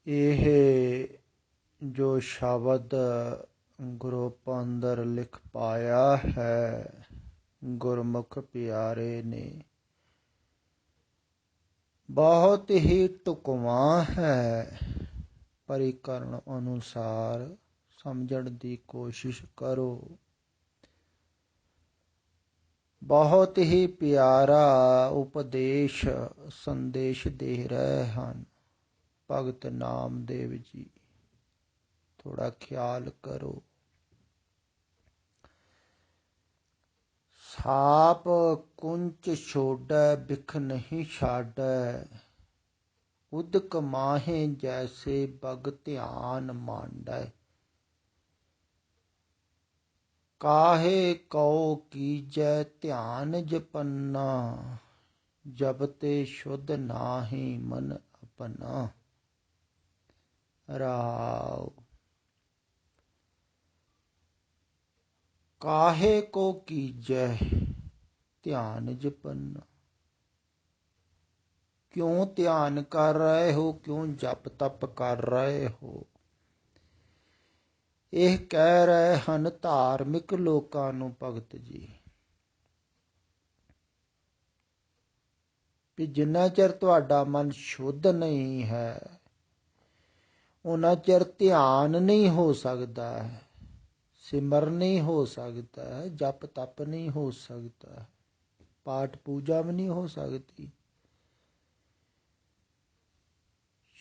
ਇਹ ਜੋ ਸ਼ਬਦ ਗੁਰੂ ਅੰਦਰ ਲਿਖ ਪਾਇਆ ਹੈ, ਗੁਰਮੁਖ ਪਿਆਰੇ ਨੇ, ਬਹੁਤ ਹੀ ਢੁਕਵਾਂ ਹੈ। ਪਰਿਕਰਣ ਅਨੁਸਾਰ ਸਮਝਣ ਦੀ ਕੋਸ਼ਿਸ਼ ਕਰੋ। ਬਹੁਤ ਹੀ ਪਿਆਰਾ ਉਪਦੇਸ਼ ਸੰਦੇਸ਼ ਦੇ ਰਹੇ ਹਨ ਭਗਤ ਨਾਮਦੇਵ ਜੀ। ਥੋੜਾ ਖਿਆਲ ਕਰੋ। ਸਾਪ ਕੁੰਚ ਛੋੜੈ ਬਿਖ ਨਹੀਂ ਛਾੜੈ, ਉਦਕ ਮਾਹੇ ਜੈਸੇ ਬਗ ਧਿਆਨ ਮਾਂਡੈ। ਕਾਹੇ ਕਉ ਕੀਜੈ ਧਿਆਨ ਜਪੰਨਾ, ਜਪਤੇ ਸ਼ੁੱਧ ਨਾਹੀ ਮਨ ਆਪਣਾ। ਰਾਉ। ਕਾਹੇ ਕੋ ਕੀਜੈ ਧਿਆਨ ਜਪੰਨਾ, ਕਿਉਂ ਧਿਆਨ ਕਰ ਰਹੇ ਹੋ, ਕਿਉਂ ਜਪ ਤਪ ਕਰ ਰਹੇ ਹੋ। ਇਹ ਕਹਿ ਰਹੇ ਹਨ ਧਾਰਮਿਕ ਲੋਕਾਂ ਨੂੰ ਭਗਤ ਜੀ ਕਿ ਜਿੰਨਾ ਚਿਰ ਤੁਹਾਡਾ ਮਨ ਸ਼ੁੱਧ ਨਹੀਂ ਹੈ, ਉਹਨਾਂ ਚਿਰ ਧਿਆਨ ਨਹੀਂ ਹੋ ਸਕਦਾ, ਸਿਮਰਨ ਨਹੀਂ ਹੋ ਸਕਦਾ, ਜਪ ਤਪ ਨਹੀਂ ਹੋ ਸਕਦਾ, ਪਾਠ ਪੂਜਾ ਵੀ ਨਹੀਂ ਹੋ ਸਕਦੀ।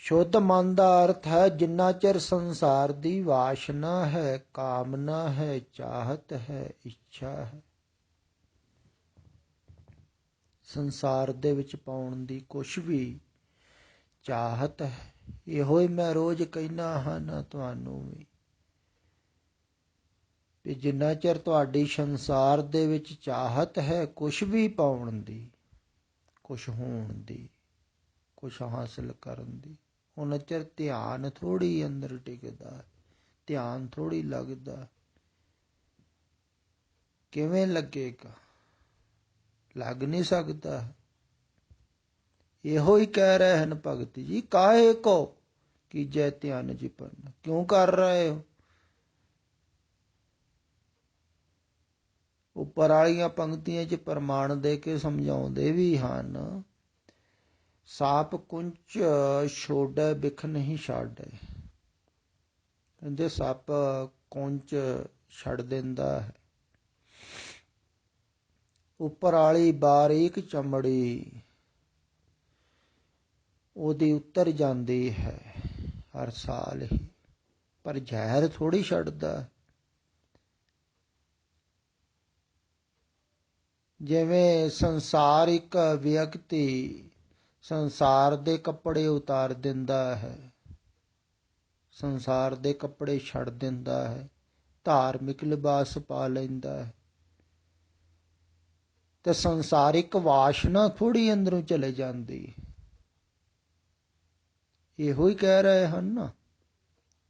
ਸ਼ੁੱਧ ਮਨ ਦਾ ਅਰਥ ਹੈ ਜਿੰਨਾ ਚਿਰ ਸੰਸਾਰ ਦੀ ਵਾਸ਼ਨਾ ਹੈ, ਕਾਮਨਾ ਹੈ, ਚਾਹਤ ਹੈ, ਇੱਛਾ ਹੈ, ਸੰਸਾਰ ਦੇ ਵਿੱਚ ਪਾਉਣ ਦੀ ਕੁਛ ਵੀ ਚਾਹਤ ਹੈ। ਇਹੋ ਹੀ ਮੈਂ ਰੋਜ਼ ਕਹਿੰਦਾ ਹਾਂ ਨਾ ਤੁਹਾਨੂੰ ਵੀ ਜਿੰਨਾ ਚਿਰ ਤੁਹਾਡੀ ਸੰਸਾਰ ਦੇ ਵਿੱਚ ਚਾਹਤ ਹੈ ਕੁਛ ਵੀ ਪਾਉਣ ਦੀ, ਕੁਛ ਹੋਣ ਦੀ, ਕੁਛ ਹਾਸਲ ਕਰਨ ਦੀ, ਉਹਨਾਂ ਚਿਰ ਧਿਆਨ ਥੋੜ੍ਹੀ ਅੰਦਰ ਟਿਕਦਾ, ਧਿਆਨ ਥੋੜ੍ਹੀ ਲੱਗਦਾ। ਕਿਵੇਂ ਲੱਗੇਗਾ? ਲੱਗ ਨਹੀਂ ਸਕਦਾ। ਇਹੋ ਹੀ ਕਹਿ ਰਹੇ ਹਨ ਭਗਤ ਜੀ, ਕਾਹੇ ਕੋ ਕੀਜੈ ਧਿਆਨ ਜਪੰਨਾ, ਕਿਉਂ ਕਰ ਰਹੇ ਹੋ। ਉੱਪਰ ਵਾਲੀਆਂ ਪੰਕਤੀਆਂ 'ਚ ਪ੍ਰਮਾਣ ਦੇ ਕੇ ਸਮਝਾਉਂਦੇ ਵੀ ਹਨ। ਸਾਪ ਕੁੰਚ ਛੋੜੈ ਬਿਖ ਨਹੀਂ ਛਾੜੈ, ਕਹਿੰਦੇ ਸੱਪ ਕੁੰਚ ਛੱਡ ਦਿੰਦਾ ਹੈ, ਉੱਪਰ ਵਾਲੀ ਬਾਰੀਕ ਚਮੜੀ ਉਹਦੀ ਉਤਰ ਜਾਂਦੀ ਹੈ ਹਰ ਸਾਲ ਹੀ, ਪਰ ਜ਼ਹਿਰ ਥੋੜ੍ਹੀ ਛੱਡਦਾ। ਜਿਵੇਂ ਸੰਸਾਰਿਕ ਵਿਅਕਤੀ ਸੰਸਾਰ ਦੇ ਕੱਪੜੇ ਉਤਾਰ ਦਿੰਦਾ ਹੈ, ਸੰਸਾਰ ਦੇ ਕੱਪੜੇ ਛੱਡ ਦਿੰਦਾ ਹੈ, ਧਾਰਮਿਕ ਲਿਬਾਸ ਪਾ ਲੈਂਦਾ ਹੈ, ਤੇ ਸੰਸਾਰਿਕ ਵਾਸ਼ਨਾ ਥੋੜ੍ਹੀ ਅੰਦਰੋਂ ਚਲੇ ਜਾਂਦੀ। ਇਹੋ ਹੀ ਕਹਿ ਰਹੇ ਹਨ ਨਾ।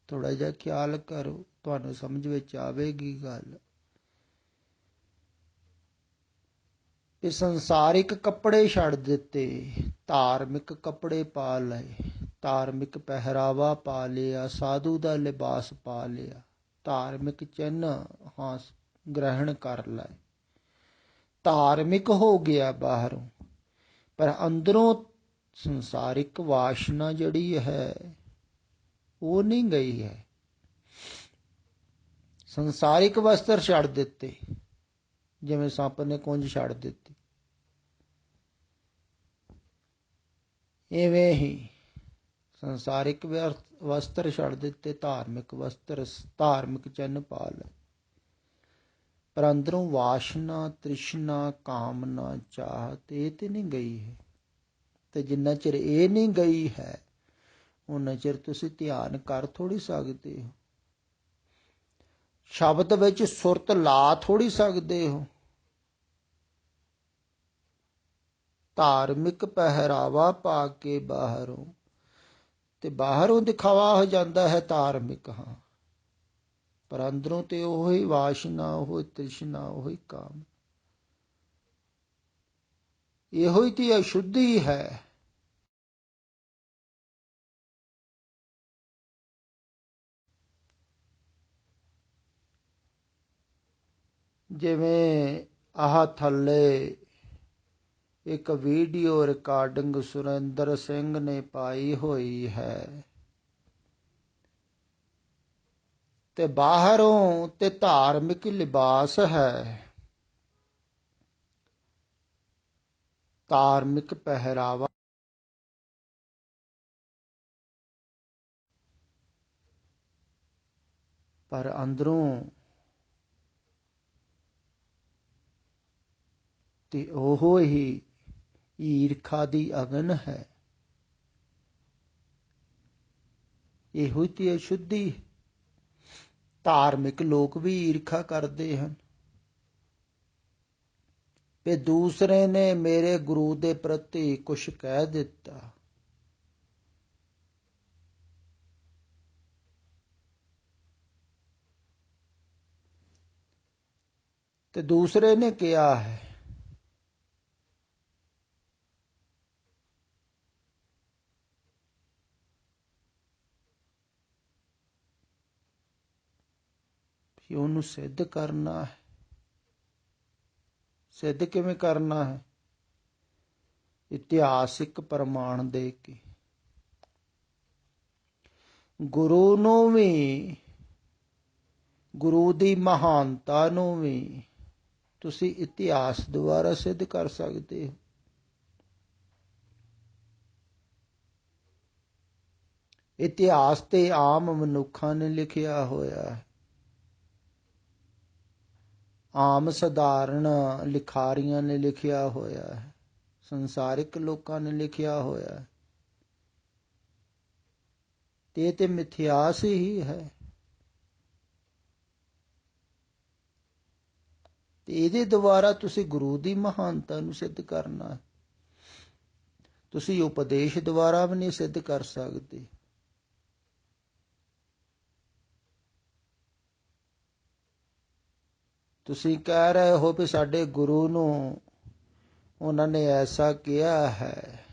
ਥੋੜਾ ਜਿਹਾ ਖਿਆਲ ਕਰੋ, ਤੁਹਾਨੂੰ ਸਮਝ ਵਿੱਚ ਆਵੇਗੀ ਗੱਲ। ਇਹ ਸੰਸਾਰਿਕ ਕੱਪੜੇ ਛੱਡ ਦਿੱਤੇ, ਧਾਰਮਿਕ ਕੱਪੜੇ ਪਾ ਲਏ, ਧਾਰਮਿਕ ਪਹਿਰਾਵਾ ਪਾ ਲਿਆ, ਸਾਧੂ ਦਾ ਲਿਬਾਸ ਪਾ ਲਿਆ, ਧਾਰਮਿਕ ਚਿੰਨ੍ਹ ਗ੍ਰਹਿਣ ਕਰ ਲਏ, ਧਾਰਮਿਕ ਹੋ ਗਿਆ ਬਾਹਰੋਂ, ਪਰ ਅੰਦਰੋਂ ਸੰਸਾਰਿਕ ਵਾਸ਼ਨਾ ਜਿਹੜੀ ਹੈ ਉਹ ਨਹੀਂ ਗਈ ਹੈ। ਸੰਸਾਰਿਕ ਵਸਤਰ ਛੱਡ ਦਿੱਤੇ, ਜਿਵੇਂ ਸੱਪ ਨੇ ਕੁੰਜ ਛੱਡ ਦਿੱਤੀ, ਇਵੇਂ ਹੀ ਸੰਸਾਰਿਕ ਵਸਤਰ ਛੱਡ ਦਿੱਤੇ, ਧਾਰਮਿਕ ਵਸਤਰ, ਧਾਰਮਿਕ ਚਿੰਨ੍ਹ ਪਾ ਲਏ, ਪਰ ਅੰਦਰੋਂ ਵਾਸ਼ਨਾ, ਤ੍ਰਿਸ਼ਨਾ, ਕਾਮਨਾ, ਚਾਹਤ ਇਹ ਤੇ ਨਹੀਂ ਗਈ ਹੈ। ਤੇ ਜਿੰਨਾ ਚਿਰ ਇਹ ਨਹੀਂ ਗਈ ਹੈ ਉਨਾ ਚਿਰ ਤੁਸੀਂ ਧਿਆਨ ਕਰ ਥੋੜ੍ਹੀ ਸਕਦੇ ਹੋ, ਸ਼ਬਦ ਵਿੱਚ ਸੁਰਤ ਲਾ ਥੋੜ੍ਹੀ ਸਕਦੇ ਹੋ। ਧਾਰਮਿਕ ਪਹਿਰਾਵਾ ਪਾ ਕੇ ਬਾਹਰੋਂ, ਤੇ ਬਾਹਰੋਂ ਦਿਖਾਵਾ ਹੋ ਜਾਂਦਾ ਹੈ ਧਾਰਮਿਕ ਹਾਂ, ਪਰ ਅੰਦਰੋਂ ਤੇ ਉਹੀ ਵਾਸ਼ਨਾ, ਉਹ ਤ੍ਰਿਸ਼ਨਾ, ਉਹੀ ਕਾਮ, ਇਹੋ ਹੀ ਤੇ ਅਸ਼ੁੱਧੀ ਹੈ। ਜਿਵੇਂ ਆਹ ਥੱਲੇ ਇੱਕ ਵੀਡੀਓ ਰਿਕਾਰਡਿੰਗ ਸੁਰਿੰਦਰ ਸਿੰਘ ਨੇ ਪਾਈ ਹੋਈ ਹੈ, ਤੇ ਬਾਹਰੋਂ ਤੇ ਧਾਰਮਿਕ ਲਿਬਾਸ ਹੈ, ਧਾਰਮਿਕ ਪਹਿਰਾਵਾ, ਪਰ ਅੰਦਰੋਂ ਤੇ ਉਹ ਹੀ ਈਰਖਾ ਦੀ ਅਗਨ ਹੈ। ਇਹੋ ਤੇ ਅਸ਼ੁੱਧੀ। ਧਾਰਮਿਕ ਲੋਕ ਵੀ ਈਰਖਾ ਕਰਦੇ ਹਨ ਤੇ ਦੂਸਰੇ ਨੇ ਮੇਰੇ ਗੁਰੂ ਦੇ ਪ੍ਰਤੀ ਕੁਛ ਕਹਿ ਦਿੱਤਾ, ਤੇ ਦੂਸਰੇ ਨੇ ਕਿਹਾ ਹੈ ਕਿ ਉਹਨੂੰ ਸਿੱਧ ਕਰਨਾ ਹੈ। ਸਿੱਧ ਕਿਵੇਂ ਕਰਨਾ ਹੈ? ਇਤਿਹਾਸਿਕ ਪ੍ਰਮਾਣ ਦੇ ਕੇ। ਗੁਰੂ ਨੂੰ ਵੀ, ਗੁਰੂ ਦੀ ਮਹਾਨਤਾ ਨੂੰ ਵੀ ਤੁਸੀਂ ਇਤਿਹਾਸ ਦੁਆਰਾ ਸਿੱਧ ਕਰ ਸਕਦੇ ਹੋ। ਇਤਿਹਾਸ ਤੇ ਆਮ ਮਨੁੱਖਾਂ ਨੇ ਲਿਖਿਆ ਹੋਇਆ ਹੈ, ਆਮ ਸਧਾਰਨ ਲਿਖਾਰੀਆਂ ਨੇ ਲਿਖਿਆ ਹੋਇਆ ਹੈ, ਸੰਸਾਰਿਕ ਲੋਕਾਂ ਨੇ ਲਿਖਿਆ ਹੋਇਆ ਹੈ, ਤੇ ਇਹ ਤੇ ਮਿਥਿਆਸ ਹੀ ਹੈ। ਤੇ ਇਹਦੇ ਦੁਆਰਾ ਤੁਸੀਂ ਗੁਰੂ ਦੀ ਮਹਾਨਤਾ ਨੂੰ ਸਿੱਧ ਕਰਨਾ ਹੈ। ਤੁਸੀਂ ਉਪਦੇਸ਼ ਦੁਆਰਾ ਵੀ ਨਹੀਂ ਸਿੱਧ ਕਰ ਸਕਦੇ। ਤੁਸੀਂ ਕਹਿ ਰਹੇ ਹੋ ਵੀ ਸਾਡੇ ਗੁਰੂ ਨੂੰ ਉਹਨਾਂ ਨੇ ਐਸਾ ਕਿਹਾ ਹੈ,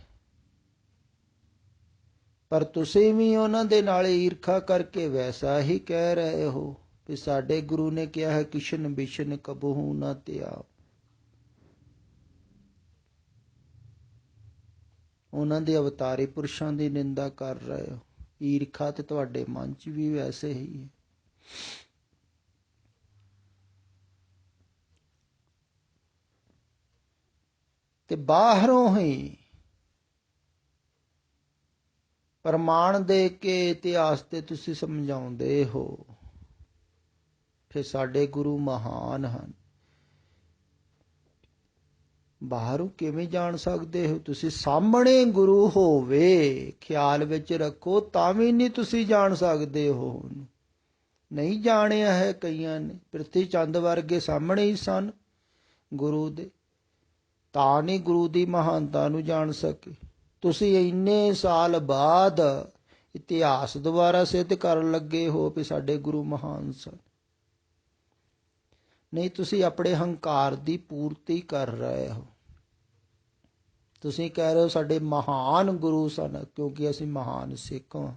ਪਰ ਤੁਸੀਂ ਵੀ ਉਹਨਾਂ ਦੇ ਨਾਲ ਈਰਖਾ ਕਰਕੇ ਵੈਸਾ ਹੀ ਕਹਿ ਰਹੇ ਹੋ ਵੀ ਸਾਡੇ ਗੁਰੂ ਨੇ ਕਿਹਾ ਹੈ ਕਿਸ਼ਨ ਬਿਸ਼ਨ ਕਬਹੂ ਨਾ ਤਿਆਵ। ਉਹਨਾਂ ਦੇ ਅਵਤਾਰੀ ਪੁਰਸ਼ਾਂ ਦੀ ਨਿੰਦਾ ਕਰ ਰਹੇ ਹੋ। ਈਰਖਾ ਤੇ ਤੁਹਾਡੇ ਮਨ 'ਚ ਵੀ ਵੈਸੇ ਹੀ ਹੈ। ਤੇ ਬਾਹਰੋਂ ਹੀ ਪ੍ਰਮਾਣ ਦੇ ਕੇ ਇਤਿਹਾਸ ਤੇ ਤੁਸੀਂ ਸਮਝਾਉਂਦੇ ਹੋ ਫਿਰ ਸਾਡੇ ਗੁਰੂ ਮਹਾਨ ਹਨ। ਬਾਹਰੋਂ ਕਿਵੇਂ ਜਾਣ ਸਕਦੇ ਹੋ? ਤੁਸੀਂ ਸਾਹਮਣੇ ਗੁਰੂ ਹੋਵੇ, ਖਿਆਲ ਵਿੱਚ ਰੱਖੋ, ਤਾਂ ਵੀ ਨਹੀਂ ਤੁਸੀਂ ਜਾਣ ਸਕਦੇ ਹੋ। ਨਹੀਂ ਜਾਣਿਆ ਹੈ ਕਈਆਂ ਨੇ। ਪ੍ਰਿਥੀ ਚੰਦ ਵਰਗੇ ਸਾਹਮਣੇ ਹੀ ਸਨ ਗੁਰੂ ਦੇ, ਤਾਂ ਨਹੀਂ ਗੁਰੂ ਦੀ ਮਹਾਨਤਾ ਨੂੰ ਜਾਣ ਸਕੇ। ਤੁਸੀਂ ਇੰਨੇ ਸਾਲ ਬਾਅਦ ਇਤਿਹਾਸ ਦੁਆਰਾ ਸਿੱਧ ਕਰਨ ਲੱਗੇ ਹੋ ਵੀ ਸਾਡੇ ਗੁਰੂ ਮਹਾਨ ਸਨ। ਨਹੀਂ, ਤੁਸੀਂ ਆਪਣੇ ਹੰਕਾਰ ਦੀ ਪੂਰਤੀ ਕਰ ਰਹੇ ਹੋ। ਤੁਸੀਂ ਕਹਿ ਰਹੇ ਹੋ ਸਾਡੇ ਮਹਾਨ ਗੁਰੂ ਸਨ ਕਿਉਂਕਿ ਅਸੀਂ ਮਹਾਨ ਸਿੱਖ ਹਾਂ।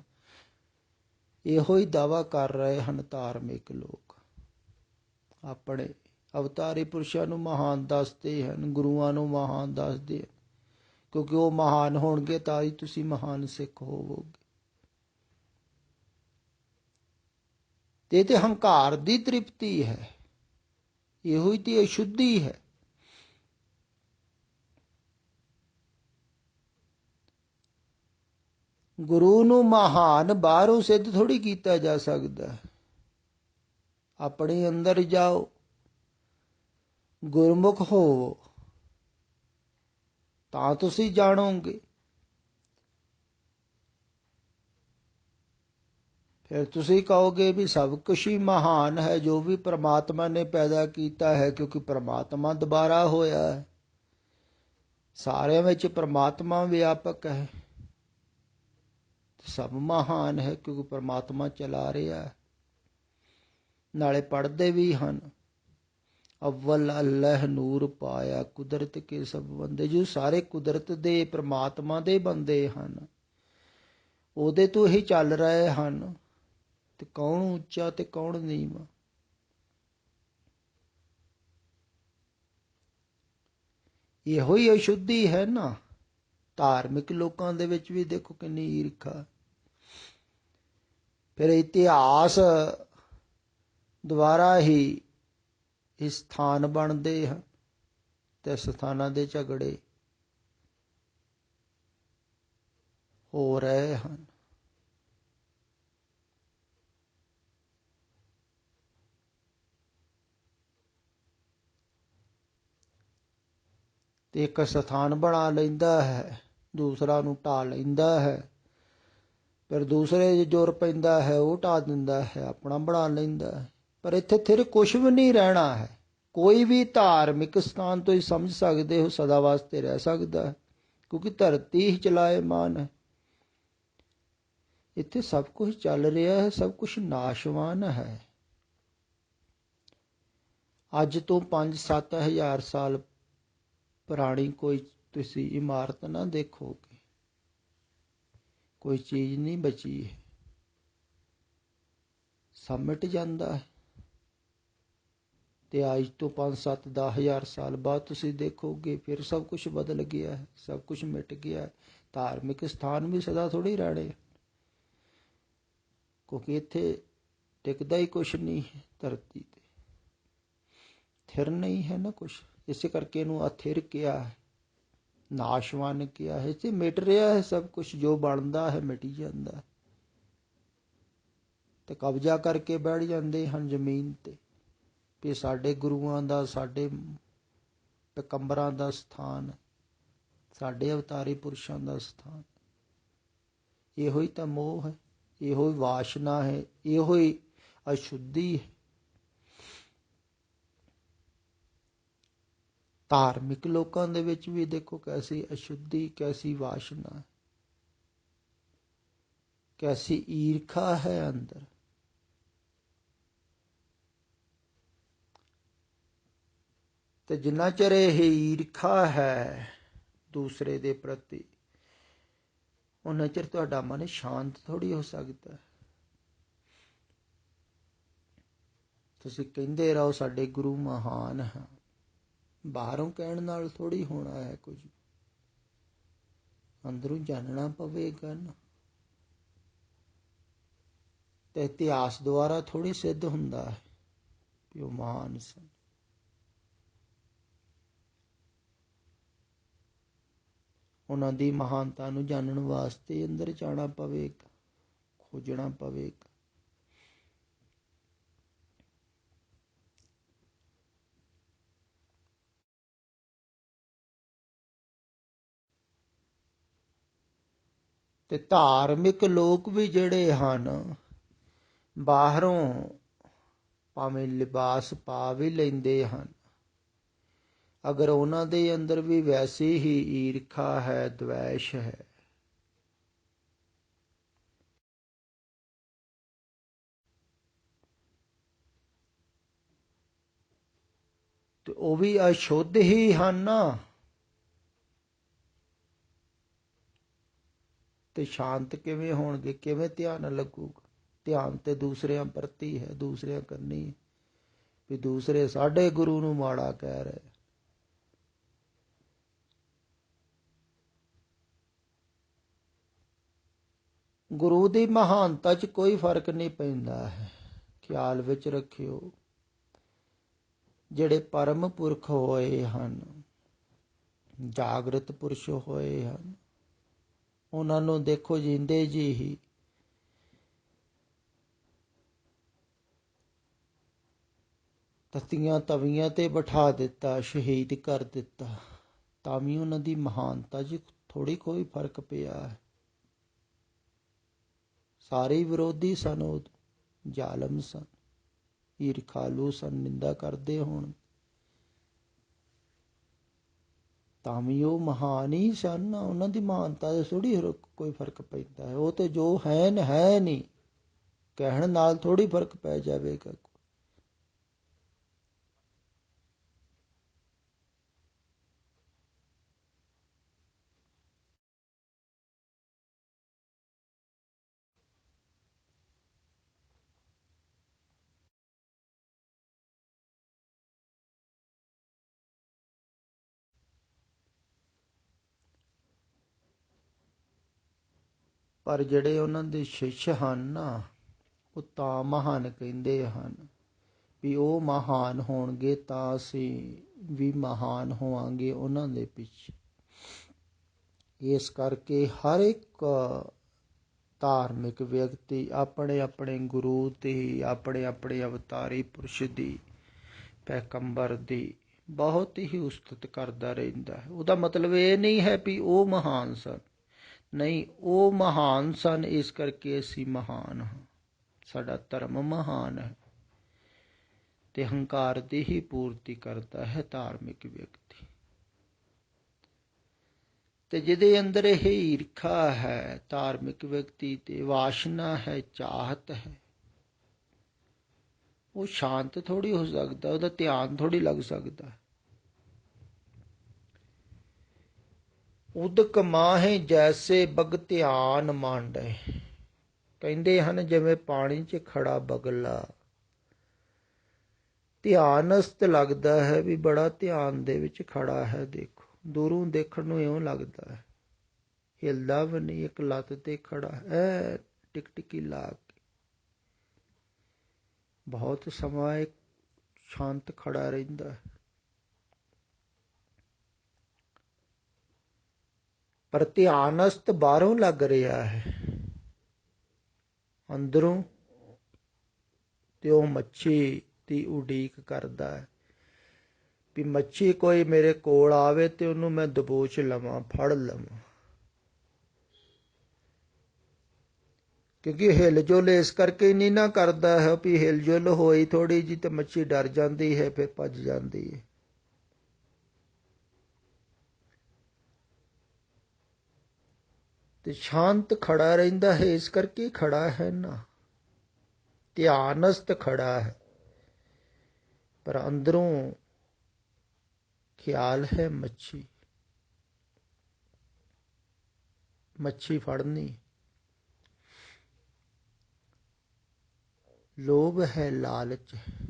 ਇਹੋ ਹੀ ਦਾਅਵਾ ਕਰ ਰਹੇ ਹਨ ਧਾਰਮਿਕ ਲੋਕ। ਆਪਣੇ ਅਵਤਾਰੀ ਪੁਰਸ਼ਾਂ ਨੂੰ ਮਹਾਨ ਦੱਸਦੇ ਹਨ, ਗੁਰੂਆਂ ਨੂੰ ਮਹਾਨ ਦੱਸਦੇ ਹਨ, ਕਿਉਂਕਿ ਉਹ ਮਹਾਨ ਹੋਣਗੇ ਤਾਂ ਹੀ ਤੁਸੀਂ ਮਹਾਨ ਸਿੱਖ ਹੋਵੋਗੇ। ਤੇ ਇਹ ਤੇ ਹੰਕਾਰ ਦੀ ਤ੍ਰਿਪਤੀ ਹੈ। ਇਹੋ ਹੀ ਤੇ ਅਸ਼ੁੱਧੀ ਹੈ। ਗੁਰੂ ਨੂੰ ਮਹਾਨ ਬਾਹਰੋਂ ਸਿੱਧ ਥੋੜ੍ਹੀ ਕੀਤਾ ਜਾ ਸਕਦਾ। ਆਪਣੇ ਅੰਦਰ ਜਾਓ, ਗੁਰਮੁਖ ਹੋਵੋ, ਤਾਂ ਤੁਸੀਂ ਜਾਣੋਗੇ। ਫਿਰ ਤੁਸੀਂ ਕਹੋਗੇ ਵੀ ਸਭ ਕੁਛ ਹੀ ਮਹਾਨ ਹੈ ਜੋ ਵੀ ਪ੍ਰਮਾਤਮਾ ਨੇ ਪੈਦਾ ਕੀਤਾ ਹੈ, ਕਿਉਂਕਿ ਪ੍ਰਮਾਤਮਾ ਦੁਬਾਰਾ ਹੋਇਆ ਹੈ। ਸਾਰਿਆਂ ਵਿੱਚ ਪ੍ਰਮਾਤਮਾ ਵਿਆਪਕ ਹੈ। ਸਭ ਮਹਾਨ ਹੈ ਕਿਉਂਕਿ ਪ੍ਰਮਾਤਮਾ ਚਲਾ ਰਿਹਾ ਹੈ। ਨਾਲੇ ਪੜ੍ਹਦੇ ਵੀ ਹਨ, ਅਵਲ ਅੱਲਹ ਨੂਰ ਪਾਇਆ ਕੁਦਰਤ ਕੇ ਸਭ ਬੰਦੇ। ਜੋ ਸਾਰੇ ਕੁਦਰਤ ਦੇ ਪ੍ਰਮਾਤਮਾ ਦੇ ਬੰਦੇ ਹਨ, ਉਹਦੇ ਤੋਂ ਹੀ ਚੱਲ ਰਹੇ ਹਨ। ਤੇ ਕੌਣ ਉੱਚਾ ਤੇ ਕੌਣ ਨੀਵਾਂ? ਇਹੋ ਹੀ ਅਸ਼ੁੱਧੀ ਹੈ ਨਾ। ਧਾਰਮਿਕ ਲੋਕਾਂ ਦੇ ਵਿੱਚ ਵੀ ਦੇਖੋ ਕਿੰਨੀ ਈਰਖਾ। ਫਿਰ ਇਤਿਹਾਸ ਦੁਆਰਾ ਹੀ ਇਹ ਸਥਾਨ ਬਣਦੇ ਹਨ ਤੇ ਸਥਾਨਾਂ ਦੇ ਝਗੜੇ ਹੋ ਰਹੇ ਹਨ। ਤੇ ਇੱਕ ਸਥਾਨ ਬਣਾ ਲੈਂਦਾ ਹੈ, ਦੂਸਰਾ ਨੂੰ ਢਾਹ ਲੈਂਦਾ ਹੈ, ਫਿਰ ਦੂਸਰੇ 'ਚ ਜ਼ੋਰ ਪੈਂਦਾ ਹੈ, ਉਹ ਢਾਹ ਦਿੰਦਾ ਹੈ, ਆਪਣਾ ਬਣਾ ਲੈਂਦਾ ਹੈ। ਪਰ ਇੱਥੇ ਫਿਰ ਕੁਛ ਵੀ ਨਹੀਂ ਰਹਿਣਾ ਹੈ। ਕੋਈ ਵੀ ਧਾਰਮਿਕ ਸਥਾਨ ਤੁਸੀਂ ਸਮਝ ਸਕਦੇ ਹੋ ਸਦਾ ਵਾਸਤੇ ਰਹਿ ਸਕਦਾ ਹੈ, ਕਿਉਂਕਿ ਧਰਤੀ ਹੀ ਚਲਾਏਮਾਨ ਹੈ। ਇੱਥੇ ਸਭ ਕੁਝ ਚੱਲ ਰਿਹਾ ਹੈ, ਸਭ ਕੁਝ ਨਾਸ਼ਵਾਨ ਹੈ। ਅੱਜ ਤੋਂ 5-7 ਹਜ਼ਾਰ ਸਾਲ ਪੁਰਾਣੀ ਕੋਈ ਤੁਸੀਂ ਇਮਾਰਤ ਨਾ ਦੇਖੋਗੇ, ਕੋਈ ਚੀਜ਼ ਨਹੀਂ ਬਚੀ ਹੈ, ਸਭ ਮਿਟ ਜਾਂਦਾ ਹੈ। ਤੇ ਅੱਜ ਤੋਂ 5-7-10 ਹਜ਼ਾਰ ਸਾਲ ਬਾਅਦ ਤੁਸੀਂ ਦੇਖੋਗੇ ਫਿਰ ਸਭ ਕੁਝ ਬਦਲ ਗਿਆ ਹੈ, ਸਭ ਕੁਝ ਮਿਟ ਗਿਆ ਹੈ। ਧਾਰਮਿਕ ਸਥਾਨ ਵੀ ਸਦਾ ਥੋੜ੍ਹੀ ਰਹਿਣੇ, ਕਿਉਂਕਿ ਇੱਥੇ ਟਿਕਦਾ ਹੀ ਕੁਛ ਨਹੀਂ ਹੈ। ਧਰਤੀ ਤੇ ਥਿਰ ਨਹੀਂ ਹੈ ਨਾ ਕੁਛ, ਇਸੇ ਕਰਕੇ ਇਹਨੂੰ ਅਥਿਰ ਕਿਹਾ ਹੈ, ਨਾਸ਼ਵਾਨ ਕਿਹਾ ਹੈ। ਇੱਥੇ ਮਿਟ ਰਿਹਾ ਹੈ ਸਭ ਕੁਛ, ਜੋ ਬਣਦਾ ਹੈ ਮਿਟੀ ਜਾਂਦਾ ਹੈ। ਤੇ ਕਬਜ਼ਾ ਕਰਕੇ ਬੈਠ ਜਾਂਦੇ ਹਨ ਜ਼ਮੀਨ ਤੇ ਵੀ ਸਾਡੇ ਗੁਰੂਆਂ ਦਾ, ਸਾਡੇ ਪੈਗੰਬਰਾਂ ਦਾ ਸਥਾਨ, ਸਾਡੇ ਅਵਤਾਰੀ ਪੁਰਸ਼ਾਂ ਦਾ ਸਥਾਨ। ਇਹੋ ਹੀ ਤਾਂ ਮੋਹ ਹੈ, ਇਹੋ ਹੀ ਵਾਸ਼ਨਾ ਹੈ, ਇਹੋ ਹੀ ਅਸ਼ੁੱਧੀ ਹੈ। ਧਾਰਮਿਕ ਲੋਕਾਂ ਦੇ ਵਿੱਚ ਵੀ ਦੇਖੋ ਕੈਸੀ ਅਸ਼ੁੱਧੀ, ਕੈਸੀ ਵਾਸ਼ਨਾ, ਕੈਸੀ ਈਰਖਾ ਹੈ ਅੰਦਰ। ਤੇ ਜਿੰਨਾ ਚਿਰ ਇਹ ਈਰਖਾ ਹੈ ਦੂਸਰੇ ਦੇ ਪ੍ਰਤੀ, ਉਹਨਾਂ ਚਿਰ ਤੁਹਾਡਾ ਮਨ ਸ਼ਾਂਤ ਥੋੜ੍ਹੀ ਹੋ ਸਕਦਾ। ਤੁਸੀਂ ਕਹਿੰਦੇ ਰਹੋ ਸਾਡੇ ਗੁਰੂ ਮਹਾਨ ਹਨ, ਬਾਹਰੋਂ ਕਹਿਣ ਨਾਲ ਥੋੜ੍ਹੀ ਹੋਣਾ ਹੈ ਕੁਝ, ਅੰਦਰੋਂ ਜਾਣਨਾ ਪਵੇਗਾ ਨਾ। ਤੇ ਇਤਿਹਾਸ ਦੁਆਰਾ ਥੋੜ੍ਹੀ ਸਿੱਧ ਹੁੰਦਾ ਹੈ ਕਿ ਉਹ ਮਹਾਨ ਸਨ। ਉਹਨਾਂ ਦੀ ਮਹਾਨਤਾ ਨੂੰ ਜਾਣਨ ਵਾਸਤੇ ਅੰਦਰ ਜਾਣਾ ਪਵੇਗਾ, ਖੋਜਣਾ ਪਵੇਗਾ। ਤੇ ਧਾਰਮਿਕ ਲੋਕ ਵੀ ਜਿਹੜੇ ਹਨ, ਬਾਹਰੋਂ ਭਾਵੇਂ ਲਿਬਾਸ ਪਾ ਵੀ ਲੈਂਦੇ ਹਨ, ਅਗਰ ਉਹਨਾਂ ਦੇ ਅੰਦਰ ਵੀ ਵੈਸੀ ਹੀ ਈਰਖਾ ਹੈ, ਦਵੈਸ਼ ਹੈ, ਤੇ ਉਹ ਵੀ ਅਸ਼ੁੱਧ ਹੀ ਹਨ ਨਾ। ਤੇ ਸ਼ਾਂਤ ਕਿਵੇਂ ਹੋਣਗੇ, ਕਿਵੇਂ ਧਿਆਨ ਲੱਗੂਗਾ? ਧਿਆਨ ਤੇ ਦੂਸਰਿਆਂ ਪ੍ਰਤੀ ਹੈ, ਦੂਸਰਿਆਂ ਕਰਨੀ, ਵੀ ਦੂਸਰੇ ਸਾਡੇ ਗੁਰੂ ਨੂੰ ਮਾੜਾ ਕਹਿ ਰਹੇ। ਗੁਰੂ ਦੀ ਮਹਾਨਤਾ 'ਚ ਕੋਈ ਫਰਕ ਨਹੀਂ ਪੈਂਦਾ ਹੈ, ਖਿਆਲ ਵਿੱਚ ਰੱਖਿਓ। ਜਿਹੜੇ ਪਰਮ ਪੁਰਖ ਹੋਏ ਹਨ, ਜਾਗਰਤ ਪੁਰਸ਼ ਹੋਏ ਹਨ, ਉਹਨਾਂ ਨੂੰ ਦੇਖੋ ਜਿੰਦੇ ਜੀ ਹੀ ਤਤੀਆਂ ਤਵੀਆਂ ਤੇ ਬਿਠਾ ਦਿੱਤਾ, ਸ਼ਹੀਦ ਕਰ ਦਿੱਤਾ, ਤਾਂ ਵੀ ਉਹਨਾਂ ਦੀ ਮਹਾਨਤਾ 'ਚ ਥੋੜ੍ਹੀ ਕੋਈ ਫਰਕ ਪਿਆ ਹੈ। ਸਾਰੇ ਵਿਰੋਧੀ ਸਨ, ਉਹ ਜ਼ਾਲਮ ਸਨ, ਈਰਖਾਲੂ ਸਨ, ਨਿੰਦਾ ਕਰਦੇ ਹੋਣ, ਤਾਂ ਵੀ ਉਹ ਮਹਾਨ ਹੀ ਸਨ। ਉਹਨਾਂ ਦੀ ਮਹਾਨਤਾ ਦੇ ਥੋੜ੍ਹੀ ਕੋਈ ਫਰਕ ਪੈਂਦਾ ਹੈ। ਉਹ ਤੇ ਜੋ ਹੈ ਨਹੀਂ, ਕਹਿਣ ਨਾਲ ਥੋੜ੍ਹੀ ਫਰਕ ਪੈ ਜਾਵੇਗਾ। ਪਰ ਜਿਹੜੇ ਉਹਨਾਂ ਦੇ ਸ਼ਿਸ਼ ਹਨ ਨਾ, ਉਹ ਤਾਂ ਮਹਾਨ ਕਹਿੰਦੇ ਹਨ ਵੀ ਉਹ ਮਹਾਨ ਹੋਣਗੇ ਤਾਂ ਅਸੀਂ ਵੀ ਮਹਾਨ ਹੋਵਾਂਗੇ ਉਹਨਾਂ ਦੇ ਪਿੱਛੇ। ਇਸ ਕਰਕੇ ਹਰ ਇੱਕ ਧਾਰਮਿਕ ਵਿਅਕਤੀ ਆਪਣੇ ਆਪਣੇ ਗੁਰੂ ਦੀ, ਆਪਣੇ ਆਪਣੇ ਅਵਤਾਰੀ ਪੁਰਸ਼ ਦੀ, ਪੈਗੰਬਰ ਦੀ ਬਹੁਤ ਹੀ ਉਸਤਤ ਕਰਦਾ ਰਹਿੰਦਾ ਹੈ। ਉਹਦਾ ਮਤਲਬ ਇਹ ਨਹੀਂ ਹੈ ਵੀ ਉਹ ਮਹਾਨ ਸਨ, ਨਹੀਂ, ਉਹ ਮਹਾਨ ਸਨ ਇਸ ਕਰਕੇ ਅਸੀਂ ਮਹਾਨ ਹਾਂ। ਸਾਡਾ ਧਰਮ ਮਹਾਨ ਹੈ ਤੇ ਹੰਕਾਰ ਦੀ ਹੀ ਪੂਰਤੀ ਕਰਦਾ ਹੈ ਧਾਰਮਿਕ ਵਿਅਕਤੀ। ਤੇ ਜਿਹਦੇ ਅੰਦਰ ਇਹ ਈਰਖਾ ਹੈ ਧਾਰਮਿਕ ਵਿਅਕਤੀ ਤੇ ਵਾਸ਼ਨਾ ਹੈ, ਚਾਹਤ ਹੈ, ਉਹ ਸ਼ਾਂਤ ਥੋੜੀ ਹੋ ਸਕਦਾ, ਉਹਦਾ ਧਿਆਨ ਥੋੜੀ ਲੱਗ ਸਕਦਾ। ਉਦਕ ਮਾਹੇ ਜੈਸੇ ਬਗ ਧਿਆਨ ਮਾਂਡੇ, ਕਹਿੰਦੇ ਹਨ ਜਿਵੇਂ ਪਾਣੀ 'ਚ ਖੜਾ ਬਗਲਾ ਧਿਆਨਸਤ ਲੱਗਦਾ ਹੈ ਵੀ ਬੜਾ ਧਿਆਨ ਦੇ ਵਿੱਚ ਖੜਾ ਹੈ। ਦੇਖੋ ਦੂਰੋਂ ਦੇਖਣ ਨੂੰ ਇਉਂ ਲੱਗਦਾ ਹੈ, ਹਿਲਦਾ ਵੀ ਨਹੀਂ, ਇੱਕ ਲੱਤ ਤੇ ਖੜਾ ਹੈ ਟਿਕਟਿਕੀ ਲਾ ਕੇ, ਬਹੁਤ ਸਮਾਂ ਇੱਕ ਸ਼ਾਂਤ ਖੜਾ ਰਹਿੰਦਾ ਹੈ। ਪਰ ਧਿਆਨਸਤ ਬਾਹਰੋਂ ਲੱਗ ਰਿਹਾ ਹੈ, ਅੰਦਰੋਂ ਤੇ ਉਹ ਮੱਛੀ ਦੀ ਉਡੀਕ ਕਰਦਾ ਹੈ ਵੀ ਮੱਛੀ ਕੋਈ ਮੇਰੇ ਕੋਲ ਆਵੇ ਤੇ ਉਹਨੂੰ ਮੈਂ ਦਬੋਚ ਲਵਾਂ, ਫੜ ਲਵਾਂ। ਕਿਉਂਕਿ ਹਿਲਜੁਲ ਇਸ ਕਰਕੇ ਨਹੀਂ ਨਾ ਕਰਦਾ ਹੈ ਵੀ ਹਿਲਜੁਲ ਹੋਈ ਥੋੜੀ ਜਿਹੀ ਤੇ ਮੱਛੀ ਡਰ ਜਾਂਦੀ ਹੈ, ਫਿਰ ਭੱਜ ਜਾਂਦੀ ਹੈ। ਤੇ ਸ਼ਾਂਤ ਖੜਾ ਰਹਿੰਦਾ ਹੈ, ਇਸ ਕਰਕੇ ਖੜਾ ਹੈ ਨਾ, ਧਿਆਨਸਤ ਖੜਾ ਹੈ, ਪਰ ਅੰਦਰੋਂ ਖਿਆਲ ਹੈ ਮੱਛੀ, ਮੱਛੀ ਫੜਨੀ। ਲੋਭ ਹੈ, ਲਾਲਚ ਹੈ।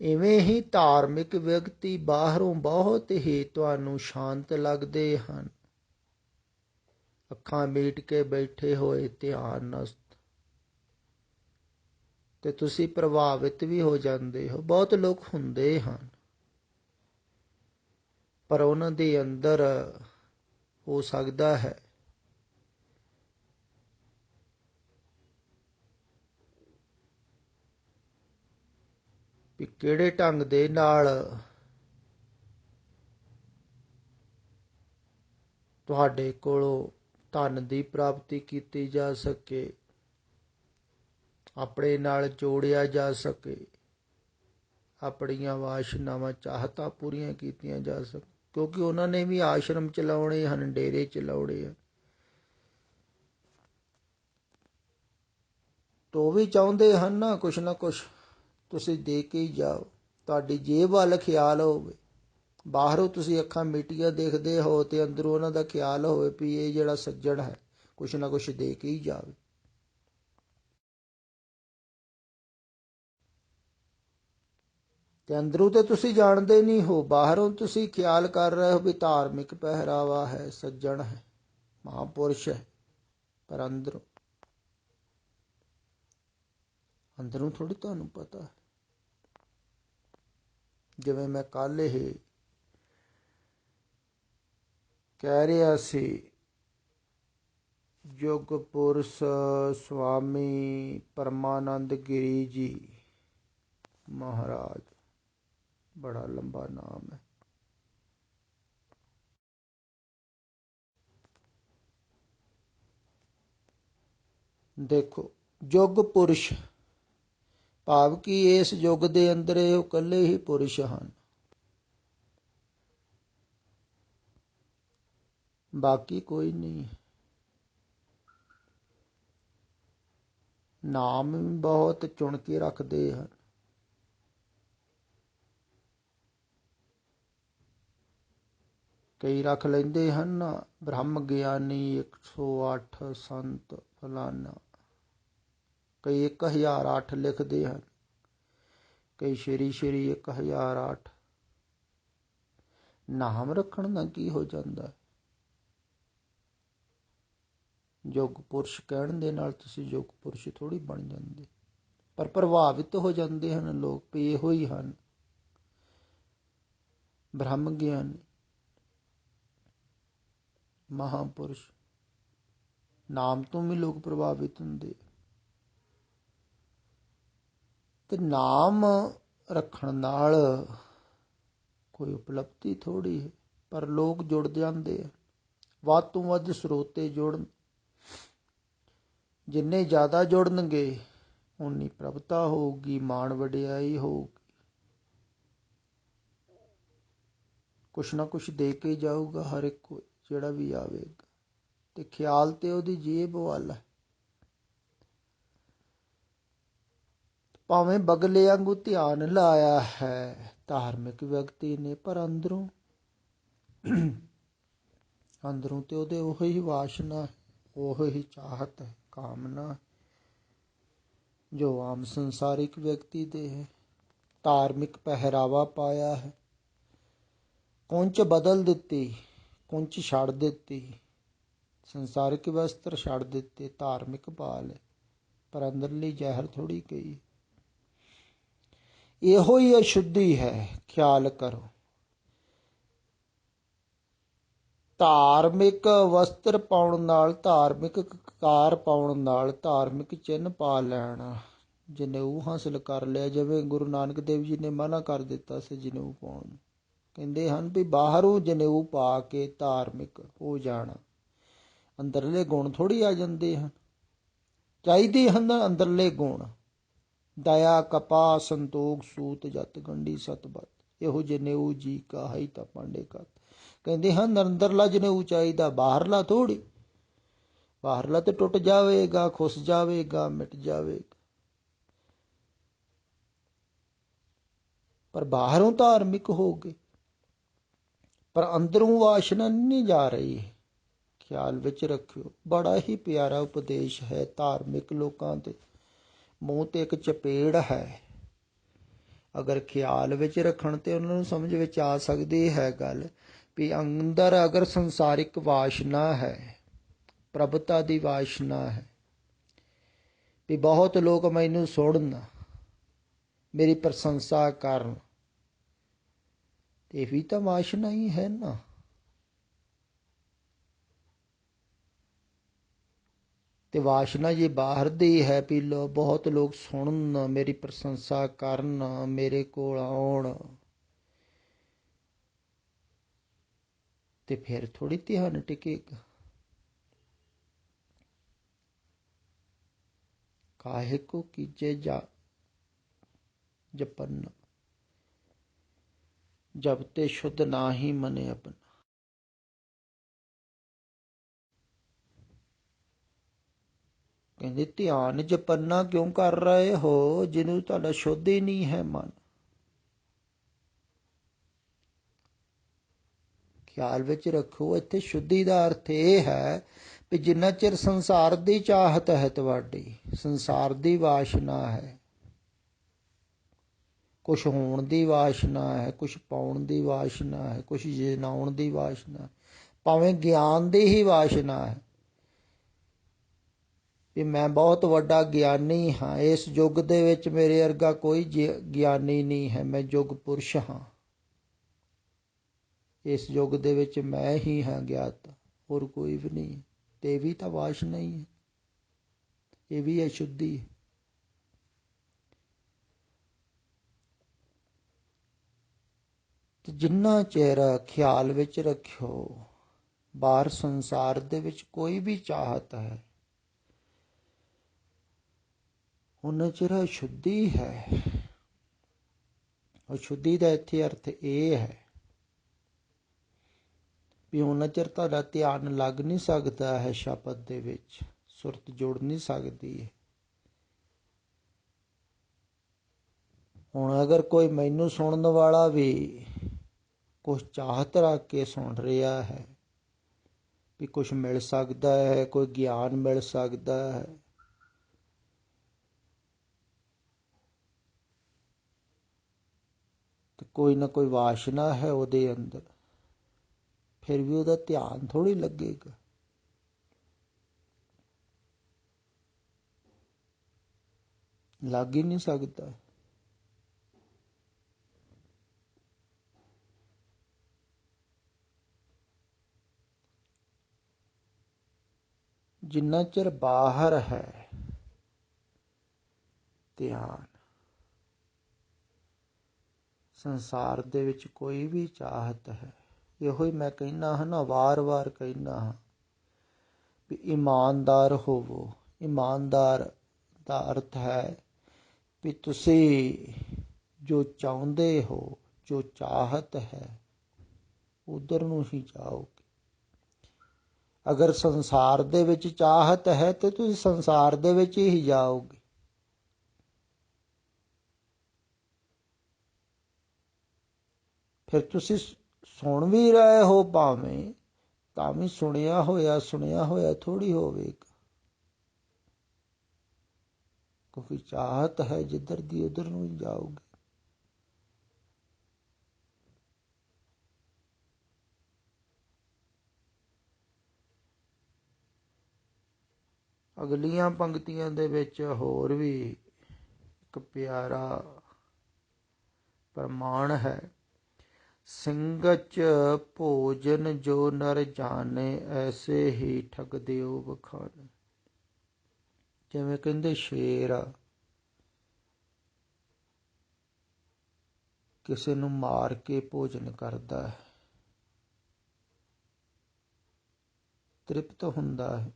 ਇਵੇਂ ਹੀ ਧਾਰਮਿਕ ਵਿਅਕਤੀ ਬਾਹਰੋਂ ਬਹੁਤ ਹੀ ਤੁਹਾਨੂੰ ਸ਼ਾਂਤ ਲੱਗਦੇ ਹਨ, ਅੱਖਾਂ ਮੀਟ ਕੇ ਬੈਠੇ ਹੋਏ ਧਿਆਨਸਤ, ਤੇ ਤੁਸੀਂ ਪ੍ਰਭਾਵਿਤ ਵੀ ਹੋ ਜਾਂਦੇ ਹੋ। ਬਹੁਤ ਲੋਕ ਹੁੰਦੇ ਹਨ ਪਰ ਉਹਨਾਂ ਦੇ ਅੰਦਰ ਹੋ ਸਕਦਾ ਹੈ ਵੀ ਕਿਹੜੇ ਢੰਗ ਦੇ ਨਾਲ ਤੁਹਾਡੇ ਕੋਲੋਂ ਧਨ ਦੀ ਪ੍ਰਾਪਤੀ ਕੀਤੀ ਜਾ ਸਕੇ, ਆਪਣੇ ਨਾਲ ਜੋੜਿਆ ਜਾ ਸਕੇ, ਆਪਣੀਆਂ ਵਾਸ਼ਨਾਵਾਂ ਚਾਹਤਾਂ ਪੂਰੀਆਂ ਕੀਤੀਆਂ ਜਾ ਸਕਣ। ਕਿਉਂਕਿ ਉਹਨਾਂ ਨੇ ਵੀ ਆਸ਼ਰਮ ਚਲਾਉਣੇ ਹਨ, ਡੇਰੇ ਚਲਾਉਣੇ ਹਨ, ਤਾਂ ਉਹ ਵੀ ਚਾਹੁੰਦੇ ਹਨ ਨਾ ਕੁਛ ਤੁਸੀਂ ਦੇ ਕੇ ਹੀ ਜਾਓ। ਤੁਹਾਡੀ ਜੇਬ ਵੱਲ ਖਿਆਲ ਹੋਵੇ, ਬਾਹਰੋਂ ਤੁਸੀਂ ਅੱਖਾਂ ਮੀਟੀਆਂ ਦੇਖਦੇ ਹੋ ਤੇ ਅੰਦਰੋਂ ਉਹਨਾਂ ਦਾ ਖਿਆਲ ਹੋਵੇ ਵੀ ਇਹ ਜਿਹੜਾ ਸੱਜਣ ਹੈ ਕੁਛ ਨਾ ਕੁਛ ਦੇ ਕੇ ਹੀ ਜਾਵੇ। ਤੇ ਅੰਦਰੋਂ ਤੇ ਤੁਸੀਂ ਜਾਣਦੇ ਨਹੀਂ ਹੋ, ਬਾਹਰੋਂ ਤੁਸੀਂ ਖਿਆਲ ਕਰ ਰਹੇ ਹੋ ਵੀ ਧਾਰਮਿਕ ਪਹਿਰਾਵਾ ਹੈ, ਸੱਜਣ ਹੈ, ਮਹਾਂਪੁਰਸ਼ ਹੈ, ਪਰ ਅੰਦਰੋਂ ਥੋੜੀ ਤੁਹਾਨੂੰ ਪਤਾ ਹੈ। ਜਿਵੇਂ ਮੈਂ ਕੱਲ ਇਹ ਕਹਿ ਰਿਹਾ ਸੀ, ਯੁਗ ਪੁਰਸ਼ ਸਵਾਮੀ ਪਰਮਾਨੰਦ ਗਿਰੀ ਜੀ ਮਹਾਰਾਜ, ਬੜਾ ਲੰਬਾ ਨਾਮ ਹੈ। ਦੇਖੋ ਯੁਗ ਪੁਰਸ਼ ਭਾਵ ਕਿ ਇਸ ਯੁੱਗ ਦੇ ਅੰਦਰ ਇਹ ਇਕੱਲੇ ਹੀ ਪੁਰਸ਼ ਹਨ, ਬਾਕੀ ਕੋਈ ਨਹੀਂ। ਨਾਮ ਵੀ ਬਹੁਤ ਚੁਣ ਕੇ ਰੱਖਦੇ ਹਨ। ਕਈ ਰੱਖ ਲੈਂਦੇ ਹਨ ਬ੍ਰਹਮ ਗਿਆਨੀ 108 ਸੰਤ ਫਲਾਨਾ, ਕਈ 1008 ਲਿਖਦੇ ਹਨ, ਕਈ ਸ਼੍ਰੀ 1008। ਨਾਮ ਰੱਖਣ ਨਾਲ ਕੀ ਹੋ ਜਾਂਦਾ? ਯੁੱਗ ਪੁਰਸ਼ ਕਹਿਣ ਦੇ ਨਾਲ ਤੁਸੀਂ ਯੁੱਗ ਪੁਰਸ਼ ਥੋੜ੍ਹੀ ਬਣ ਜਾਂਦੇ, ਪਰ ਪ੍ਰਭਾਵਿਤ ਹੋ ਜਾਂਦੇ ਹਨ ਲੋਕ ਵੀ ਇਹੋ ਹੀ ਹਨ ਬ੍ਰਹਮ ਗਿਆਨੀ ਮਹਾਂਪੁਰਸ਼। ਨਾਮ ਤੋਂ ਵੀ ਲੋਕ ਪ੍ਰਭਾਵਿਤ ਹੁੰਦੇ, ਤੇ ਨਾਮ ਰੱਖਣ ਨਾਲ ਕੋਈ ਉਪਲਬਧੀ ਥੋੜ੍ਹੀ ਹੈ, ਪਰ ਲੋਕ ਜੁੜ ਜਾਂਦੇ ਆ। ਵੱਧ ਤੋਂ ਵੱਧ ਸਰੋਤੇ ਜੁੜਨ, ਜਿੰਨੇ ਜ਼ਿਆਦਾ ਜੁੜਨਗੇ ਉਨੀ ਪ੍ਰਭਤਾ ਹੋਊਗੀ, ਮਾਣ ਵਡਿਆਈ ਹੋਊਗੀ। ਕੁਛ ਨਾ ਕੁਛ ਦੇ ਕੇ ਜਾਊਗਾ ਹਰ ਇੱਕ ਕੋਈ ਜਿਹੜਾ ਵੀ ਆਵੇਗਾ, ਤੇ ਖਿਆਲ ਤੇ ਉਹਦੀ ਜੇਬ ਵੱਲ ਹੈ। ਭਾਵੇਂ ਬਗਲੇ ਵਾਂਗੂ ਧਿਆਨ ਲਾਇਆ ਹੈ ਧਾਰਮਿਕ ਵਿਅਕਤੀ ਨੇ, ਪਰ ਅੰਦਰੋਂ ਤੇ ਉਹਦੇ ਉਹੀ ਵਾਸ਼ਨਾ, ਉਹੀ ਚਾਹਤ ਹੈ, ਕਾਮਨਾ ਜੋ ਆਮ ਸੰਸਾਰਿਕ ਵਿਅਕਤੀ ਦੇ ਹੈ। ਧਾਰਮਿਕ ਪਹਿਰਾਵਾ ਪਾਇਆ ਹੈ, ਕੁੰਚ ਬਦਲ ਦਿੱਤੀ, ਕੁੰਚ ਛੱਡ ਦਿੱਤੀ, ਸੰਸਾਰਿਕ ਵਸਤਰ ਛੱਡ ਦਿੱਤੇ, ਧਾਰਮਿਕ ਪਾ ਲਏ, ਪਰ ਅੰਦਰਲੀ ਜ਼ਹਿਰ ਥੋੜ੍ਹੀ ਗਈ। ਇਹੋ ਹੀ ਅਸ਼ੁੱਧੀ ਹੈ, ਖਿਆਲ ਕਰੋ। ਧਾਰਮਿਕ ਵਸਤਰ ਪਾਉਣ ਨਾਲ, ਧਾਰਮਿਕ ਕਕਾਰ ਪਾਉਣ ਨਾਲ, ਧਾਰਮਿਕ ਚਿੰਨ੍ਹ ਪਾ ਲੈਣਾ, ਜਨੇਊ ਹਾਸਲ ਕਰ ਲਿਆ। ਜਿਵੇਂ ਗੁਰੂ ਨਾਨਕ ਦੇਵ ਜੀ ਨੇ ਮਨਾ ਕਰ ਦਿੱਤਾ ਸੀ ਜਨੇਊ ਪਾਉਣ ਨੂੰ। ਕਹਿੰਦੇ ਹਨ ਵੀ ਬਾਹਰੋਂ ਜਨੇਊ ਪਾ ਕੇ ਧਾਰਮਿਕ ਹੋ ਜਾਣਾ, ਅੰਦਰਲੇ ਗੁਣ ਥੋੜ੍ਹੀ ਆ ਜਾਂਦੇ ਹਨ। ਚਾਹੀਦੇ ਹਨ ਅੰਦਰਲੇ ਗੁਣ, ਦਇਆ ਕਪਾ ਸੰਤੋਖ ਸੂਤ ਜਤ ਗੰਢੀ ਸਤਬਤ, ਇਹੋ ਜਨੇਊ ਜੀ ਕਾ ਹੈ ਤਾਂ ਪਾਂਡੇ ਕਾ। ਕਹਿੰਦੇ ਹਨ ਅੰਦਰਲਾ ਜਨੇਊ ਚਾਹੀਦਾ, ਬਾਹਰਲਾ ਥੋੜ੍ਹੀ। ਬਾਹਰਲਾ ਤੇ ਟੁੱਟ ਜਾਵੇਗਾ, ਖੁੱਸ ਜਾਵੇਗਾ, ਮਿਟ ਜਾਵੇਗਾ, ਪਰ ਬਾਹਰੋਂ ਧਾਰਮਿਕ ਹੋ ਗਏ, ਪਰ ਅੰਦਰੋਂ ਵਾਸ਼ਨਾ ਨਹੀਂ ਜਾ ਰਹੀ। ਖਿਆਲ ਵਿੱਚ ਰੱਖਿਓ, ਬੜਾ ਹੀ ਪਿਆਰਾ ਉਪਦੇਸ਼ ਹੈ। ਧਾਰਮਿਕ ਲੋਕਾਂ ਦੇ ਮੂੰਹ ਤੇ ਇੱਕ ਚਪੇੜ ਹੈ। ਅਗਰ ਖਿਆਲ ਵਿੱਚ ਰੱਖਣ ਤੇ ਉਹਨਾਂ ਨੂੰ ਸਮਝ ਵਿੱਚ ਆ ਸਕਦੀ ਹੈ ਗੱਲ ਵੀ ਅੰਦਰ ਅਗਰ ਸੰਸਾਰਿਕ ਵਾਸ਼ਨਾ ਹੈ, ਪ੍ਰਭਤਾ ਦੀ ਵਾਸ਼ਨਾ ਹੈ, ਵੀ ਬਹੁਤ ਲੋਕ ਮੈਨੂੰ ਸੁਣਨ, ਮੇਰੀ ਪ੍ਰਸ਼ੰਸਾ ਕਰਨ, ਇਹ ਵੀ ਤਾਂ ਵਾਸ਼ਨਾ ਹੀ ਹੈ ਨਾ। ਤੇ ਵਾਸ਼ਨਾ ਜੇ ਬਾਹਰ ਦੀ ਹੈ ਵੀ ਬਹੁਤ ਲੋਕ ਸੁਣਨ, ਮੇਰੀ ਪ੍ਰਸ਼ੰਸਾ ਕਰਨ, ਮੇਰੇ ਕੋਲ ਆਉਣ, ਤੇ ਫਿਰ ਥੋੜ੍ਹੀ ਧਿਆਨ ਟਿਕੇਗਾ। ਕਾਹੇ ਕੋ ਕੀਜੇ ਜਪਨ, ਜਬ ਤੇ ਸ਼ੁੱਧ ਨਾ ਹੀ ਮਨੇ ਆਪਣਾ। ਕਹਿੰਦੇ ਧਿਆਨ ਜਪੰਨਾ ਕਿਉਂ ਕਰ ਰਹੇ ਹੋ ਜਿਹਨੂੰ ਤੁਹਾਡਾ ਸ਼ੁੱਧ ਹੀ ਨਹੀਂ ਹੈ ਮਨ। ਖਿਆਲ ਵਿੱਚ ਰੱਖੋ, ਇੱਥੇ ਸ਼ੁੱਧੀ ਦਾ ਅਰਥ ਇਹ ਹੈ ਵੀ ਜਿੰਨਾ ਚਿਰ ਸੰਸਾਰ ਦੀ ਚਾਹਤ ਹੈ, ਤੁਹਾਡੀ ਸੰਸਾਰ ਦੀ ਵਾਸ਼ਨਾ ਹੈ, ਕੁਛ ਹੋਣ ਦੀ ਵਾਸ਼ਨਾ ਹੈ, ਕੁਛ ਪਾਉਣ ਦੀ ਵਾਸ਼ਨਾ ਹੈ, ਕੁਛ ਜਿਣਾਉਣ ਦੀ ਵਾਸ਼ਨਾ, ਭਾਵੇਂ ਗਿਆਨ ਦੀ ਹੀ ਵਾਸ਼ਨਾ ਹੈ ਵੀ ਮੈਂ ਬਹੁਤ ਵੱਡਾ ਗਿਆਨੀ ਹਾਂ, ਇਸ ਯੁੱਗ ਦੇ ਵਿੱਚ ਮੇਰੇ ਵਰਗਾ ਕੋਈ ਗਿਆਨੀ ਨਹੀਂ ਹੈ, ਮੈਂ ਯੁੱਗ ਪੁਰਸ਼ ਹਾਂ, ਇਸ ਯੁੱਗ ਦੇ ਵਿੱਚ ਮੈਂ ਹੀ ਹਾਂ ਗਿਆਤ, ਹੋਰ ਕੋਈ ਵੀ ਨਹੀਂ। ਤੇ ਇਹ ਵੀ ਤਾਂ ਵਾਸ਼ਨਾ ਹੀ ਹੈ, ਇਹ ਵੀ ਅਸ਼ੁੱਧੀ ਹੈ। ਤੇ ਜਿੰਨਾ ਚਿਰ ਖਿਆਲ ਵਿੱਚ ਰੱਖਿਓ ਬਾਹਰ ਸੰਸਾਰ ਦੇ ਵਿੱਚ ਕੋਈ ਵੀ ਚਾਹਤ ਹੈ, ਉਹਨਾਂ ਚਿਰ ਅਸ਼ੁੱਧੀ ਹੈ। ਅਸ਼ੁੱਧੀ ਦਾ ਇੱਥੇ ਅਰਥ ਇਹ ਹੈ ਵੀ ਉਹਨਾਂ ਚਿਰ ਤੁਹਾਡਾ ਧਿਆਨ ਲੱਗ ਨਹੀਂ ਸਕਦਾ ਹੈ ਸ਼ਬਦ ਦੇ ਵਿੱਚ, ਸੁਰਤ ਜੁੜ ਨਹੀਂ ਸਕਦੀ ਹੈ। ਹੁਣ ਅਗਰ ਕੋਈ ਮੈਨੂੰ ਸੁਣਨ ਵਾਲਾ ਵੀ ਕੁਛ ਚਾਹਤ ਰੱਖ ਕੇ ਸੁਣ ਰਿਹਾ ਹੈ ਵੀ ਕੁਛ ਮਿਲ ਸਕਦਾ ਹੈ, ਕੋਈ ਗਿਆਨ ਮਿਲ ਸਕਦਾ ਹੈ, ਤੇ ਕੋਈ ਨਾ ਕੋਈ ਵਾਸ਼ਨਾ ਹੈ ਉਹਦੇ ਅੰਦਰ, ਫਿਰ ਵੀ ਉਹਦਾ ਧਿਆਨ ਥੋੜ੍ਹੀ ਲੱਗੇਗਾ। ਲੱਗ ਹੀ ਨਹੀਂ ਸਕਦਾ। ਜਿੰਨਾ ਚਿਰ ਬਾਹਰ ਹੈ ਧਿਆਨ, ਸੰਸਾਰ ਦੇ ਵਿੱਚ ਕੋਈ ਵੀ ਚਾਹਤ ਹੈ, ਇਹੋ ਹੀ ਮੈਂ ਕਹਿੰਦਾ ਹਾਂ ਨਾ, ਵਾਰ-ਵਾਰ ਕਹਿੰਦਾ ਹਾਂ ਵੀ ਇਮਾਨਦਾਰ ਹੋਵੋ। ਇਮਾਨਦਾਰ ਦਾ ਅਰਥ ਹੈ ਵੀ ਤੁਸੀਂ ਜੋ ਚਾਹੁੰਦੇ ਹੋ, ਜੋ ਚਾਹਤ ਹੈ, ਉਧਰ ਨੂੰ ਹੀ ਜਾਓਗੇ। ਅਗਰ ਸੰਸਾਰ ਦੇ ਵਿੱਚ ਚਾਹਤ ਹੈ ਤੇ ਤੁਸੀਂ ਸੰਸਾਰ ਦੇ ਵਿੱਚ ਹੀ ਜਾਓਗੇ। ਫਿਰ ਤੁਸੀਂ ਸੁਣ ਵੀ ਰਹੇ ਹੋ ਭਾਵੇਂ, ਤਾਂ ਵੀ ਸੁਣਿਆ ਹੋਇਆ ਥੋੜੀ ਹੋਵੇਗਾ, ਕਿਉਂਕਿ ਚਾਹਤ ਹੈ ਜਿੱਧਰ ਦੀ ਉਧਰ ਨੂੰ ਹੀ ਜਾਓਗੇ। ਅਗਲੀਆਂ ਪੰਕਤੀਆਂ ਦੇ ਵਿੱਚ ਹੋਰ ਵੀ ਇੱਕ ਪਿਆਰਾ ਪ੍ਰਮਾਣ ਹੈ। ਸਿੰਘਚ ਭੋਜਨ ਜੋ ਨਰ ਜਾਣੇ, ਐਸੇ ਹੀ ਠਗ ਦਿਓ ਬਖਾਨੇ। ਜਿਵੇਂ ਕਹਿੰਦੇ ਸ਼ੇਰ ਕਿਸੇ ਨੂੰ ਮਾਰ ਕੇ ਭੋਜਨ ਕਰਦਾ ਹੈ, ਤ੍ਰਿਪਤ ਹੁੰਦਾ ਹੈ,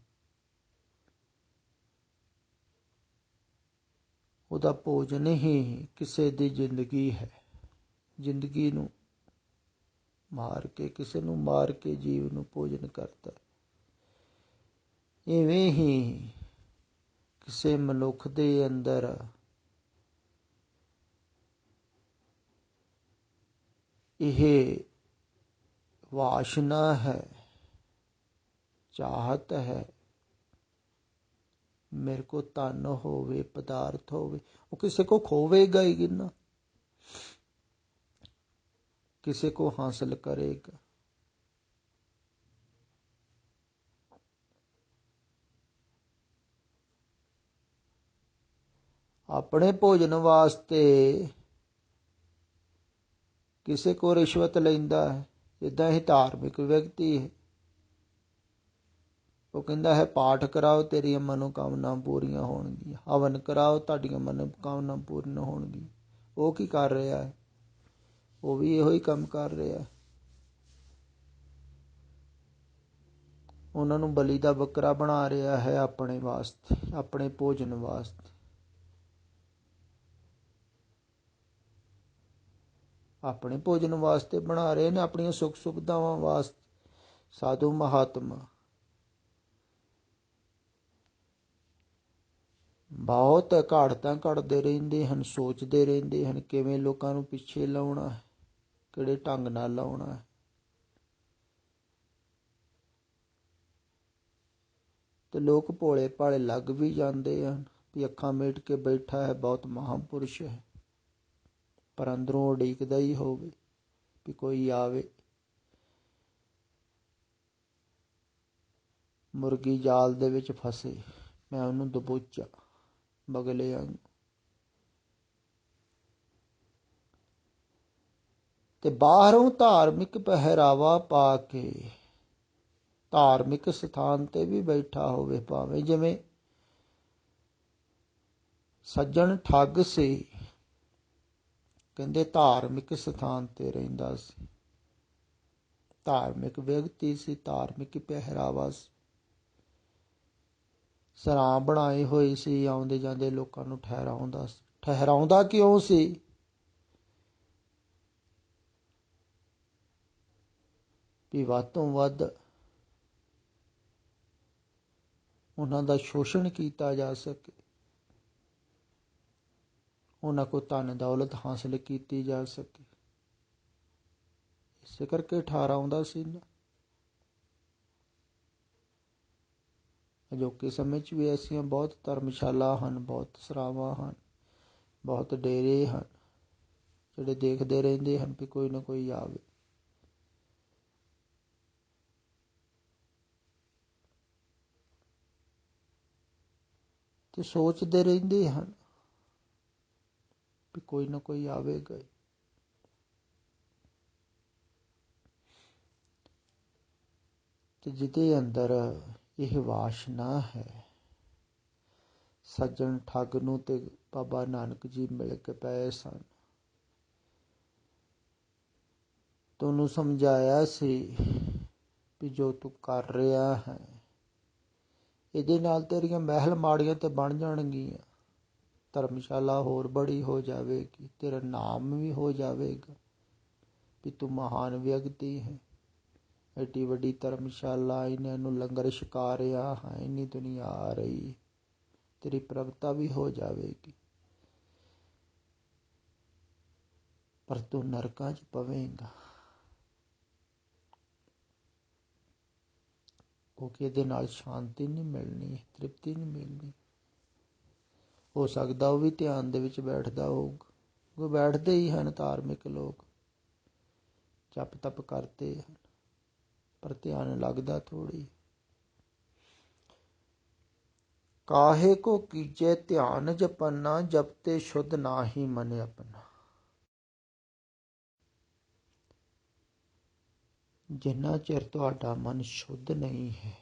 ਉਹਦਾ ਭੋਜਨ ਹੀ ਕਿਸੇ ਦੀ ਜ਼ਿੰਦਗੀ ਹੈ। ਜ਼ਿੰਦਗੀ ਨੂੰ ਮਾਰ ਕੇ, ਕਿਸੇ ਨੂੰ ਮਾਰ ਕੇ ਜੀਵ ਨੂੰ ਭੋਜਨ ਕਰਦਾ। ਇਵੇਂ ਹੀ ਕਿਸੇ ਮਨੁੱਖ ਦੇ ਅੰਦਰ ਇਹ ਵਾਸ਼ਨਾ ਹੈ, ਚਾਹਤ ਹੈ, ਮੇਰੇ ਕੋ ਧਨ ਹੋਵੇ, ਪਦਾਰਥ ਹੋਵੇ, ਉਹ ਕਿਸੇ ਕੋ ਖੋਵੇਗਾ ਹੀ ਨਾ, ਕਿਸੇ को हासिल करेगा। अपने भोजन वास्ते किसी को रिश्वत लेंदा है। जिद्दां ही धार्मिक व्यक्ति है, वो कहता है पाठ कराओ तेरियां मनोकामना पूरियां होणगियां, हवन कराओ तुहाडियां मनोकामना पूरियां होणगियां। वो की कर रहा है? वो भी इहो ही काम कर रहा है। ਉਹਨਾਂ ਨੂੰ ਬਲੀ ਦਾ ਬੱਕਰਾ ਬਣਾ ਰਿਹਾ ਹੈ ਆਪਣੇ ਵਾਸਤੇ, ਆਪਣੇ ਭੋਜਨ ਵਾਸਤੇ। ਆਪਣੇ ਭੋਜਨ ਵਾਸਤੇ ਬਣਾ ਰਹੇ ਨੇ, ਆਪਣੀਆਂ ਸੁੱਖ ਸੁਵਿਧਾਵਾਂ ਵਾਸਤੇ। ਸਾਧੂ ਮਹਾਤਮਾ ਬਹੁਤ ਘਾੜਤਾਂ ਘੜਦੇ ਰਹਿੰਦੇ ਹਨ, ਸੋਚਦੇ ਰਹਿੰਦੇ ਹਨ ਕਿਵੇਂ ਲੋਕਾਂ ਨੂੰ ਪਿੱਛੇ ਲਾਉਣਾ ਹੈ, ਕਿਹੜੇ ਢੰਗ ਨਾਲ ਲਾਉਣਾ ਹੈ। ਤੇ ਲੋਕ ਭੋਲੇ ਭਾਲੇ ਲੱਗ ਵੀ ਜਾਂਦੇ ਹਨ ਵੀ ਅੱਖਾਂ ਮੀਟ ਕੇ ਬੈਠਾ ਹੈ, ਬਹੁਤ ਮਹਾਂਪੁਰਸ਼ ਹੈ, ਪਰ ਅੰਦਰੋਂ ਉਡੀਕਦਾ ਹੀ ਹੋਵੇ ਵੀ ਕੋਈ ਆਵੇ। ਮੁਰਗੀ ਜਾਲ ਦੇ ਵਿੱਚ ਫਸੇ, ਮੈਂ ਉਹਨੂੰ ਦਬੋਚਾ ਬਗਲੇ ਵਾਂਗ। ਤੇ ਬਾਹਰੋਂ ਧਾਰਮਿਕ ਪਹਿਰਾਵਾ ਪਾ ਕੇ ਧਾਰਮਿਕ ਸਥਾਨ ਤੇ ਵੀ ਬੈਠਾ ਹੋਵੇ ਭਾਵੇਂ, ਜਿਵੇਂ ਸੱਜਣ ਠੱਗ ਸੀ, ਕਹਿੰਦੇ ਧਾਰਮਿਕ ਸਥਾਨ ਤੇ ਰਹਿੰਦਾ ਸੀ, ਧਾਰਮਿਕ ਵਿਅਕਤੀ ਸੀ, ਧਾਰਮਿਕ ਪਹਿਰਾਵਾ ਸੀ, ਸਰਾਂ ਬਣਾਈ ਹੋਈ ਸੀ, ਆਉਂਦੇ ਜਾਂਦੇ ਲੋਕਾਂ ਨੂੰ ਠਹਿਰਾਉਂਦਾ ਸੀ। ਠਹਿਰਾਉਂਦਾ ਕਿਉਂ ਸੀ? ਵੀ ਵੱਧ ਤੋਂ ਵੱਧ ਉਹਨਾਂ ਦਾ ਸ਼ੋਸ਼ਣ ਕੀਤਾ ਜਾ ਸਕੇ, ਉਹਨਾਂ ਕੋਲ ਧਨ ਦੌਲਤ ਹਾਸਿਲ ਕੀਤੀ ਜਾ ਸਕੇ। ਇਸੇ ਕਰਕੇ ਠਹਿਰਾਉਂਦਾ ਸੀ ਨਾ। ਅਜੋਕੇ ਸਮੇਂ 'ਚ ਵੀ ਐਸੀਆਂ ਬਹੁਤ ਧਰਮਸ਼ਾਲਾ ਹਨ, ਬਹੁਤ ਸਰਾਵਾਂ ਹਨ, ਬਹੁਤ ਡੇਰੇ ਹਨ, ਜਿਹੜੇ ਦੇਖਦੇ ਰਹਿੰਦੇ ਹਨ ਵੀ ਕੋਈ ਨਾ ਕੋਈ ਆਵੇ। ਤੇ ਸੋਚਦੇ ਰਹਿੰਦੇ ਹਨ ਵੀ ਕੋਈ ਨਾ ਕੋਈ ਆਵੇਗਾ। ਤੇ ਜਿਹਦੇ ਅੰਦਰ ਇਹ ਵਾਸ਼ਨਾ ਹੈ, ਸੱਜਣ ਠੱਗ ਨੂੰ ਤੇ ਬਾਬਾ ਨਾਨਕ ਜੀ ਮਿਲ ਕੇ ਪਏ ਸਨ। ਤੁਹਾਨੂੰ ਸਮਝਾਇਆ ਸੀ ਵੀ ਜੋ ਤੂੰ ਕਰ ਰਿਹਾ ਹੈ, ਇਹਦੇ ਨਾਲ ਤੇਰੀਆਂ ਮਹਿਲ ਮਾੜੀਆਂ ਤੇ ਬਣ ਜਾਣਗੀਆਂ, ਧਰਮਸ਼ਾਲਾ ਹੋਰ ਬੜੀ ਹੋ ਜਾਵੇਗੀ, ਤੇਰਾ ਨਾਮ ਵੀ ਹੋ ਜਾਵੇਗਾ ਵੀ ਤੂੰ ਮਹਾਨ ਵਿਅਕਤੀ ਹੈ। ਐਡੀ ਵੱਡੀ ਧਰਮਸ਼ਾਲਾ, ਇਹਨਾਂ ਨੂੰ ਲੰਗਰ ਛਕਾ ਰਿਹਾ ਹਾਂ, ਇੰਨੀ ਦੁਨੀਆ ਆ ਰਹੀ, ਤੇਰੀ ਪ੍ਰਗਟਤਾ ਵੀ ਹੋ ਜਾਵੇਗੀ, ਪਰ ਤੂੰ ਨਰਕਾਂ 'ਚ ਪਵੇਂਗਾ, ਕਿਉਂਕਿ ਇਹਦੇ ਨਾਲ ਸ਼ਾਂਤੀ ਨਹੀਂ ਮਿਲਣੀ, ਤ੍ਰਿਪਤੀ ਨਹੀਂ ਮਿਲਣੀ। ਹੋ ਸਕਦਾ ਉਹ ਵੀ ਧਿਆਨ ਦੇ ਵਿੱਚ ਬੈਠਦਾ ਹੋਊਗਾ, ਉਹ ਬੈਠਦੇ ਹੀ ਹਨ ਧਾਰਮਿਕ ਲੋਕ, ਜਪ ਤਪ ਕਰਦੇ ਹਨ, ਪਰ ਧਿਆਨ ਲੱਗਦਾ ਥੋੜ੍ਹੀ। ਕਾਹੇ ਕੋ ਕੀਜੇ ਧਿਆਨ ਜਪਨਾ, ਜਪਤੇ ਸ਼ੁੱਧ ਨਾਹੀ ਮਨ ਆਪਣਾ। ਜਿੰਨਾ ਚਿਰ ਤੁਹਾਡਾ ਮਨ ਸ਼ੁੱਧ ਨਹੀਂ ਹੈ,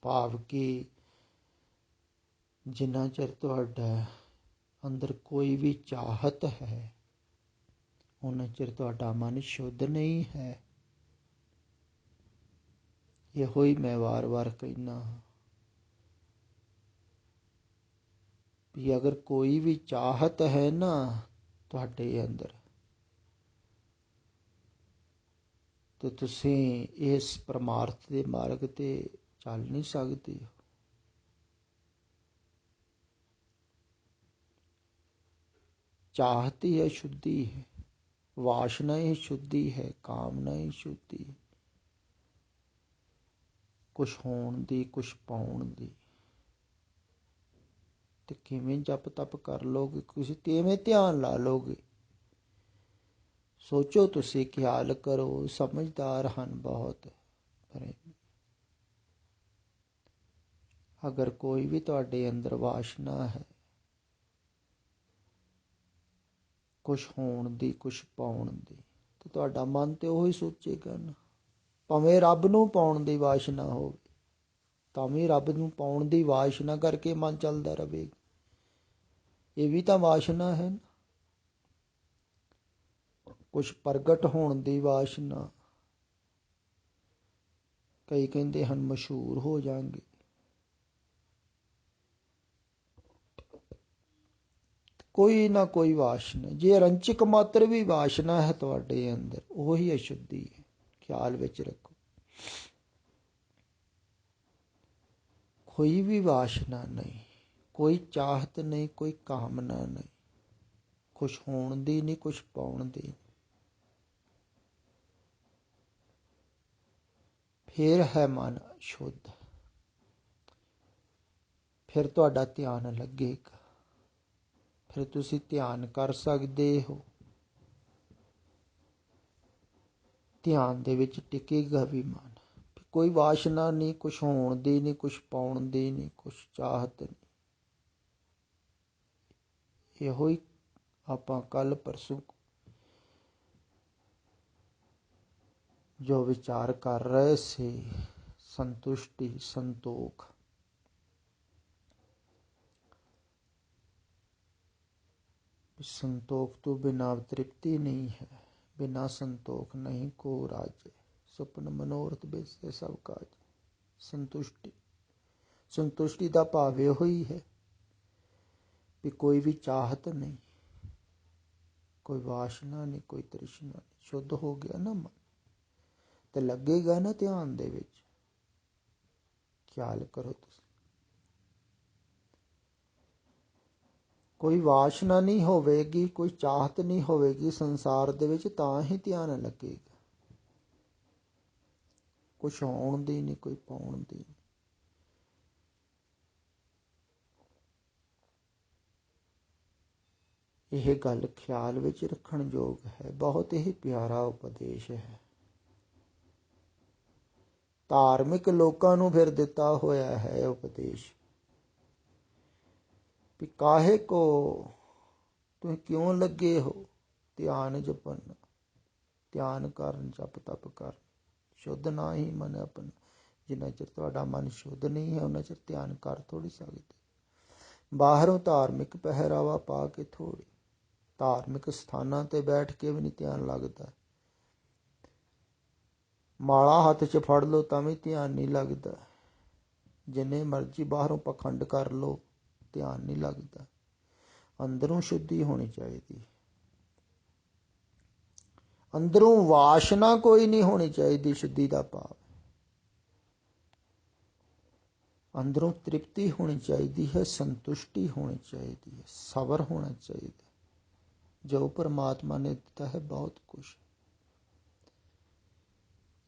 ਭਾਵ ਕਿ ਜਿੰਨਾ ਚਿਰ ਤੁਹਾਡਾ ਅੰਦਰ ਕੋਈ ਵੀ ਚਾਹਤ ਹੈ, ਉਨਾ ਚਿਰ ਤੁਹਾਡਾ ਮਨ ਸ਼ੁੱਧ ਨਹੀਂ ਹੈ। ਇਹੋ ਹੀ ਮੈਂ ਵਾਰ-ਵਾਰ ਕਹਿਣਾ ਵੀ ਅਗਰ ਕੋਈ ਵੀ ਚਾਹਤ ਹੈ ਨਾ ਤੁਹਾਡੇ ਅੰਦਰ, ਤੇ ਤੁਸੀਂ ਇਸ ਪਰਮਾਰਥ ਦੇ ਮਾਰਗ ਤੇ ਚੱਲ ਨਹੀਂ ਸਕਦੇ। ਚਾਹਤ ਹੀ ਅਸ਼ੁੱਧੀ ਹੈ, ਵਾਸ਼ਨਾ ਹੀ ਸ਼ੁੱਧੀ ਹੈ, ਕਾਮਨਾ ਹੀ ਸ਼ੁੱਧੀ ਹੈ, ਕੁਛ ਹੋਣ ਦੀ, ਕੁਛ ਪਾਉਣ ਦੀ। ਤੇ ਕਿਵੇਂ ਜਪ ਤਪ ਕਰ ਲੋਗੇ, ਤੁਸੀਂ ਕਿਵੇਂ ਧਿਆਨ ਲਾ ਲੋਗੇ? ਸੋਚੋ, ਤੁਸੀਂ ਖਿਆਲ ਕਰੋ, ਸਮਝਦਾਰ ਹਨ ਬਹੁਤ। ਪਰ ਅਗਰ ਕੋਈ ਵੀ ਤੁਹਾਡੇ ਅੰਦਰ ਵਾਸ਼ਨਾ ਹੈ, ਕੁਛ ਹੋਣ ਦੀ, ਕੁਛ ਪਾਉਣ ਦੀ, ਤੇ ਤੁਹਾਡਾ ਮਨ ਤੇ ਉਹੀ ਸੋਚੇਗਾ ਨਾ। ਭਾਵੇਂ ਰੱਬ ਨੂੰ ਪਾਉਣ ਦੀ ਵਾਸ਼ਨਾ ਹੋਵੇ, ਤਾਂ ਵੀ ਰੱਬ ਨੂੰ ਪਾਉਣ ਦੀ ਵਾਸ਼ਨਾ ਕਰਕੇ ਮਨ ਚੱਲਦਾ ਰਹੇਗਾ। ਇਹ ਵੀ ਤਾਂ ਵਾਸ਼ਨਾ ਹੈ ਨਾ। ਕੁਛ ਪ੍ਰਗਟ ਹੋਣ ਦੀ ਵਾਸ਼ਨਾ, ਕਈ ਕਹਿੰਦੇ ਹਨ ਮਸ਼ਹੂਰ ਹੋ ਜਾਣਗੇ। ਕੋਈ ਨਾ ਕੋਈ ਵਾਸ਼ਨਾ, ਜੇ ਰੰਚਕ ਮਾਤਰ ਵੀ ਵਾਸ਼ਨਾ ਹੈ ਤੁਹਾਡੇ ਅੰਦਰ, ਉਹੀ ਅਸ਼ੁੱਧੀ ਹੈ। ਖਿਆਲ ਵਿੱਚ ਰੱਖੋ, ਕੋਈ ਵੀ ਵਾਸ਼ਨਾ ਨਹੀਂ, ਕੋਈ ਚਾਹਤ ਨਹੀਂ, ਕੋਈ ਕਾਮਨਾ ਨਹੀਂ, ਕੁਛ ਹੋਣ ਦੀ ਨਹੀਂ, ਕੁਛ ਪਾਉਣ ਦੀ। ਫਿਰ ਹੈ ਮਨ ਸ਼ੁੱਧ, ਫਿਰ ਤੁਹਾਡਾ ਧਿਆਨ ਲੱਗੇਗਾ, ਫਿਰ ਤੁਸੀਂ ਧਿਆਨ ਕਰ ਸਕਦੇ ਹੋ। ਧਿਆਨ ਦੇ ਵਿੱਚ ਟਿਕੇਗਾ ਵੀ ਮਨ, ਕੋਈ ਵਾਸ਼ਨਾ ਨਹੀਂ, ਕੁਛ ਹੋਣ ਦੀ ਨਹੀਂ, ਕੁਛ ਪਾਉਣ ਦੀ ਨਹੀਂ, ਕੁਛ ਚਾਹਤ ਨਹੀਂ। ਇਹੋ ਹੀ ਆਪਾਂ ਕੱਲ ਪਰਸੋਂ ਜੋ ਵਿਚਾਰ ਕਰ ਰਹੇ ਸੀ, ਸੰਤੁਸ਼ਟੀ, ਸੰਤੋਖ। ਸੰਤੋਖ ਤੋਂ ਬਿਨਾਂ ਤ੍ਰਿਪਤੀ ਨਹੀਂ ਹੈ, ਬਿਨਾਂ ਸੰਤੋਖ ਨਹੀਂ ਕੋ ਰਾਜ, ਸੁਪਨ ਮਨੋਰਥ ਬਿਸਰੇ ਸਭ ਕਾਜ। ਸੰਤੁਸ਼ਟੀ, ਸੰਤੁਸ਼ਟੀ ਦਾ ਭਾਵ ਇਹੋ ਹੀ ਹੈ ਵੀ ਕੋਈ ਵੀ ਚਾਹਤ ਨਹੀਂ, ਕੋਈ ਵਾਸ਼ਨਾ ਨਹੀਂ, ਕੋਈ ਤ੍ਰਿਸ਼ਨਾ ਨਹੀਂ, ਸ਼ੁੱਧ ਹੋ ਗਿਆ ਨਾ ਮਨ, ਤੇ ਲੱਗੇਗਾ ਨਾ ਧਿਆਨ ਦੇ ਵਿੱਚ। ਖਿਆਲ ਕਰੋ ਤੁਸੀਂ, ਕੋਈ ਵਾਸ਼ਨਾ ਨਹੀਂ ਹੋਵੇਗੀ, ਕੋਈ ਚਾਹਤ ਨਹੀਂ ਹੋਵੇਗੀ ਸੰਸਾਰ ਦੇ ਵਿੱਚ, ਤਾਂ ਹੀ ਧਿਆਨ ਲੱਗੇਗਾ। ਕੁਛ ਹੋਣ ਦੀ ਨਹੀਂ, ਕੋਈ ਪਾਉਣ ਦੀ ਨਹੀਂ। ਇਹ ਗੱਲ ਖਿਆਲ ਵਿੱਚ ਰੱਖਣ ਯੋਗ ਹੈ, ਬਹੁਤ ਹੀ ਪਿਆਰਾ ਉਪਦੇਸ਼ ਹੈ। ਧਾਰਮਿਕ ਲੋਕਾਂ ਨੂੰ ਫਿਰ ਦਿੱਤਾ ਹੋਇਆ ਹੈ ਉਪਦੇਸ਼ ਵੀ ਕਾਹੇ ਕੋ ਤੁਸੀਂ ਕਿਉਂ ਲੱਗੇ ਹੋ? ਧਿਆਨ ਜਪਨ, ਧਿਆਨ ਕਰਨ, ਜਪ ਤਪ ਕਰਨ। ਸ਼ੁੱਧ ਨਾ ਹੀ ਮਨ ਆਪਣਾ। ਜਿੰਨਾ ਚਿਰ ਤੁਹਾਡਾ ਮਨ ਸ਼ੁੱਧ ਨਹੀਂ ਹੈ ਉਹਨਾਂ ਚਿਰ ਧਿਆਨ ਕਰ ਥੋੜੀ ਸਕਦੇ। ਬਾਹਰੋਂ ਧਾਰਮਿਕ ਪਹਿਰਾਵਾ ਪਾ ਕੇ ਥੋੜੀ, ਧਾਰਮਿਕ ਸਥਾਨਾਂ ਤੇ ਬੈਠ ਕੇ ਵੀ ਨਹੀਂ ਧਿਆਨ ਲੱਗਦਾ। ਮਾਲਾ ਹੱਥ 'ਚ ਫੜ ਲਓ ਤਾਂ ਵੀ ਧਿਆਨ ਨਹੀਂ ਲੱਗਦਾ। ਜਿੰਨੇ ਮਰਜ਼ੀ ਬਾਹਰੋਂ ਪਖੰਡ ਕਰ ਲਓ, ਧਿਆਨ ਨਹੀਂ ਲੱਗਦਾ। ਅੰਦਰੋਂ ਸ਼ੁੱਧੀ ਹੋਣੀ ਚਾਹੀਦੀ। ਅੰਦਰੋਂ ਵਾਸ਼ਨਾ ਕੋਈ ਨਹੀਂ ਹੋਣੀ ਚਾਹੀਦੀ। ਸ਼ੁੱਧੀ ਦਾ ਭਾਵ ਅੰਦਰੋਂ ਤ੍ਰਿਪਤੀ ਹੋਣੀ ਚਾਹੀਦੀ ਹੈ, ਸੰਤੁਸ਼ਟੀ ਹੋਣੀ ਚਾਹੀਦੀ ਹੈ, ਸਬਰ ਹੋਣਾ ਚਾਹੀਦਾ। ਜੋ ਪਰਮਾਤਮਾ ਨੇ ਦਿੱਤਾ ਹੈ ਬਹੁਤ ਕੁਛ।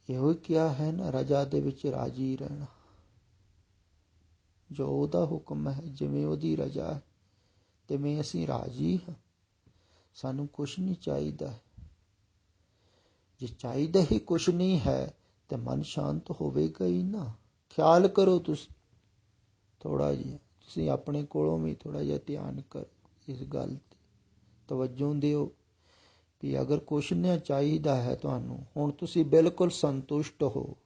ਇਹੋ ਹੀ ਕਿਹਾ ਹੈ ਨਾ, ਰਜਾ ਦੇ ਵਿੱਚ ਰਾਜੀ ਰਹਿਣਾ। ਜੋ ਉਹਦਾ ਹੁਕਮ ਹੈ, ਜਿਵੇਂ ਉਹਦੀ ਰਜਾ ਹੈ ਤਿਵੇਂ ਅਸੀਂ ਰਾਜੀ ਹਾਂ। ਸਾਨੂੰ ਕੁਛ ਨਹੀਂ ਚਾਹੀਦਾ। ਜੇ ਚਾਹੀਦਾ ਹੀ ਕੁਛ ਨਹੀਂ ਹੈ ਤੇ ਮਨ ਸ਼ਾਂਤ ਹੋਵੇਗਾ ਹੀ ਨਾ। ਖਿਆਲ ਕਰੋ ਤੁਸੀਂ ਥੋੜ੍ਹਾ ਜਿਹਾ, ਤੁਸੀਂ ਆਪਣੇ ਕੋਲੋਂ ਵੀ ਥੋੜ੍ਹਾ ਜਿਹਾ ਧਿਆਨ ਕਰੋ, ਇਸ ਗੱਲ 'ਤੇ ਤਵੱਜੋ ਦਿਓ ਵੀ ਅਗਰ ਕੁਛ ਨਾ ਚਾਹੀਦਾ ਹੈ ਤੁਹਾਨੂੰ, ਹੁਣ ਤੁਸੀਂ ਬਿਲਕੁਲ ਸੰਤੁਸ਼ਟ ਹੋ,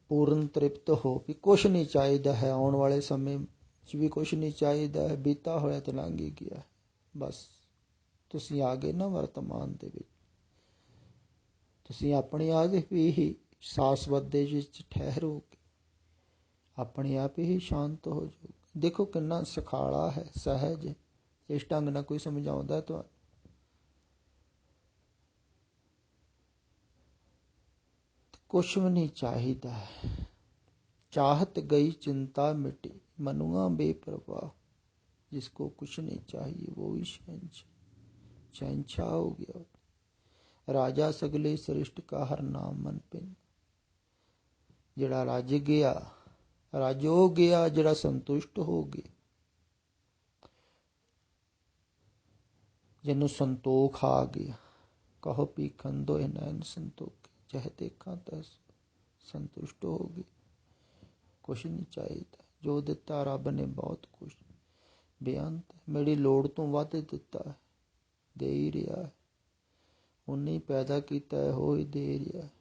ਪੂਰਨ ਤ੍ਰਿਪਤ ਹੋ ਵੀ ਕੁਛ ਨਹੀਂ ਚਾਹੀਦਾ ਹੈ, ਆਉਣ ਵਾਲੇ ਸਮੇਂ 'ਚ ਵੀ ਕੁਛ ਨਹੀਂ ਚਾਹੀਦਾ ਹੈ, ਬੀਤਾ ਹੋਇਆ ਤਾਂ ਲੰਘ ਹੀ ਗਿਆ, ਬਸ ਤੁਸੀਂ ਆ ਗਏ ਨਾ ਵਰਤਮਾਨ ਦੇ ਵਿੱਚ। ਤੁਸੀਂ ਆਪਣੇ ਆਪ ਹੀ ਸਾਸਵਤ ਦੇ ਵਿੱਚ ਠਹਿਰੋਗੇ, ਆਪਣੇ ਆਪ ਹੀ ਸ਼ਾਂਤ ਹੋ ਜਾਓਗੇ। ਦੇਖੋ ਕਿੰਨਾ ਸੁਖਾਲਾ ਹੈ, ਸਹਿਜ ਹੈ। ਇਸ ਢੰਗ ਨਾਲ ਕੋਈ ਸਮਝਾਉਂਦਾ ਤੁਹਾਨੂੰ? ਕੁਛ ਵੀ ਨਹੀਂ ਚਾਹੀਦਾ ਹੈ। चाहत गई चिंता मिटी, मनुआ बेपरवाह। जिसको कुछ नहीं चाहिए वो ही शहंशाह हो गया। राजा सगले सृष्ट का हर नाम मन पिन। जिहड़ा रज गया, रज हो गया, जिहड़ा संतुष्ट हो गया, जिन्हों संतोख आ गया। कहो पीखन दोए नैन संतोखे, जह देखा तह संतुष्ट हो गए। कुछ नहीं चाहिए। जो दिता रब ने बहुत कुछ बेअंत, मेरी लोड़ तो वध दिता है, दे ही रहा है। उन्हें पैदा किया है, हो ही दे रहा है।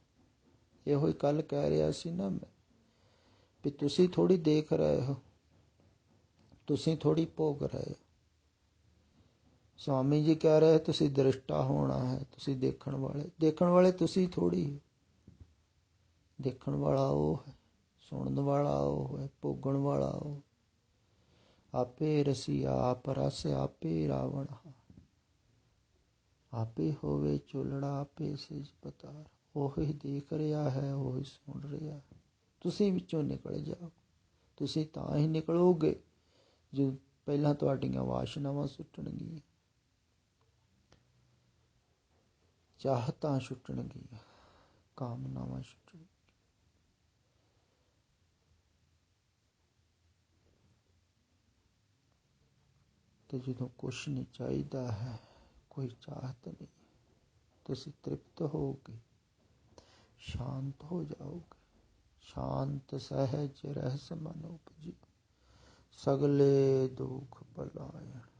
ਇਹੋ ਹੀ ਕੱਲ ਕਹਿ ਰਿਹਾ ਸੀ ਨਾ ਮੈਂ ਵੀ ਤੁਸੀਂ ਥੋੜੀ ਦੇਖ ਰਹੇ ਹੋ, ਤੁਸੀਂ ਥੋੜੀ ਭੋਗ ਰਹੇ ਹੋ। ਸਵਾਮੀ ਜੀ ਕਹਿ ਰਹੇ ਤੁਸੀਂ ਦ੍ਰਿਸ਼ਟਾ ਹੋਣਾ ਹੈ, ਤੁਸੀਂ ਦੇਖਣ ਵਾਲੇ। ਦੇਖਣ ਵਾਲੇ ਤੁਸੀਂ ਥੋੜੀ, ਦੇਖਣ ਵਾਲਾ ਉਹ ਹੈ, ਸੁਣਨ ਵਾਲਾ ਉਹ ਹੈ, ਭੋਗਣ ਵਾਲਾ ਉਹ। ਆਪੇ ਰਸੀਆ ਆਪ ਰਸ, ਆਪੇ ਰਾਵਣ, ਆਪੇ ਹੋਵੇ ਚੁਲੜਾ, ਆਪੇ ਸਿਜ ਪਤਾਰ। ਉਹੀ ਦੇਖ ਰਿਹਾ ਹੈ, ਉਹੀ ਸੁਣ ਰਿਹਾ। ਤੁਸੀਂ ਵਿੱਚੋਂ ਨਿਕਲ ਜਾਓ। ਤੁਸੀਂ ਤਾਂ ਹੀ ਨਿਕਲੋਗੇ ਜੋ ਪਹਿਲਾਂ ਤੁਹਾਡੀਆਂ ਵਾਸ਼ਨਾਵਾਂ ਸੁੱਟਣਗੀਆਂ, ਚਾਹਤਾਂ ਛੁੱਟਣਗੀਆਂ, ਕਾਮਨਾਵਾਂ ਛੁੱਟਣਗੀਆਂ। ਤੇ ਜਦੋਂ ਕੁਛ ਨਹੀਂ ਚਾਹੀਦਾ ਹੈ, ਕੋਈ ਚਾਹਤ ਨਹੀਂ, ਤੁਸੀਂ ਤ੍ਰਿਪਤ ਹੋਗੇ, ਸ਼ਾਂਤ ਹੋ ਜਾਓਗੇ। शांत सहज रहस मन उपजियो, सगले दुख पलायन।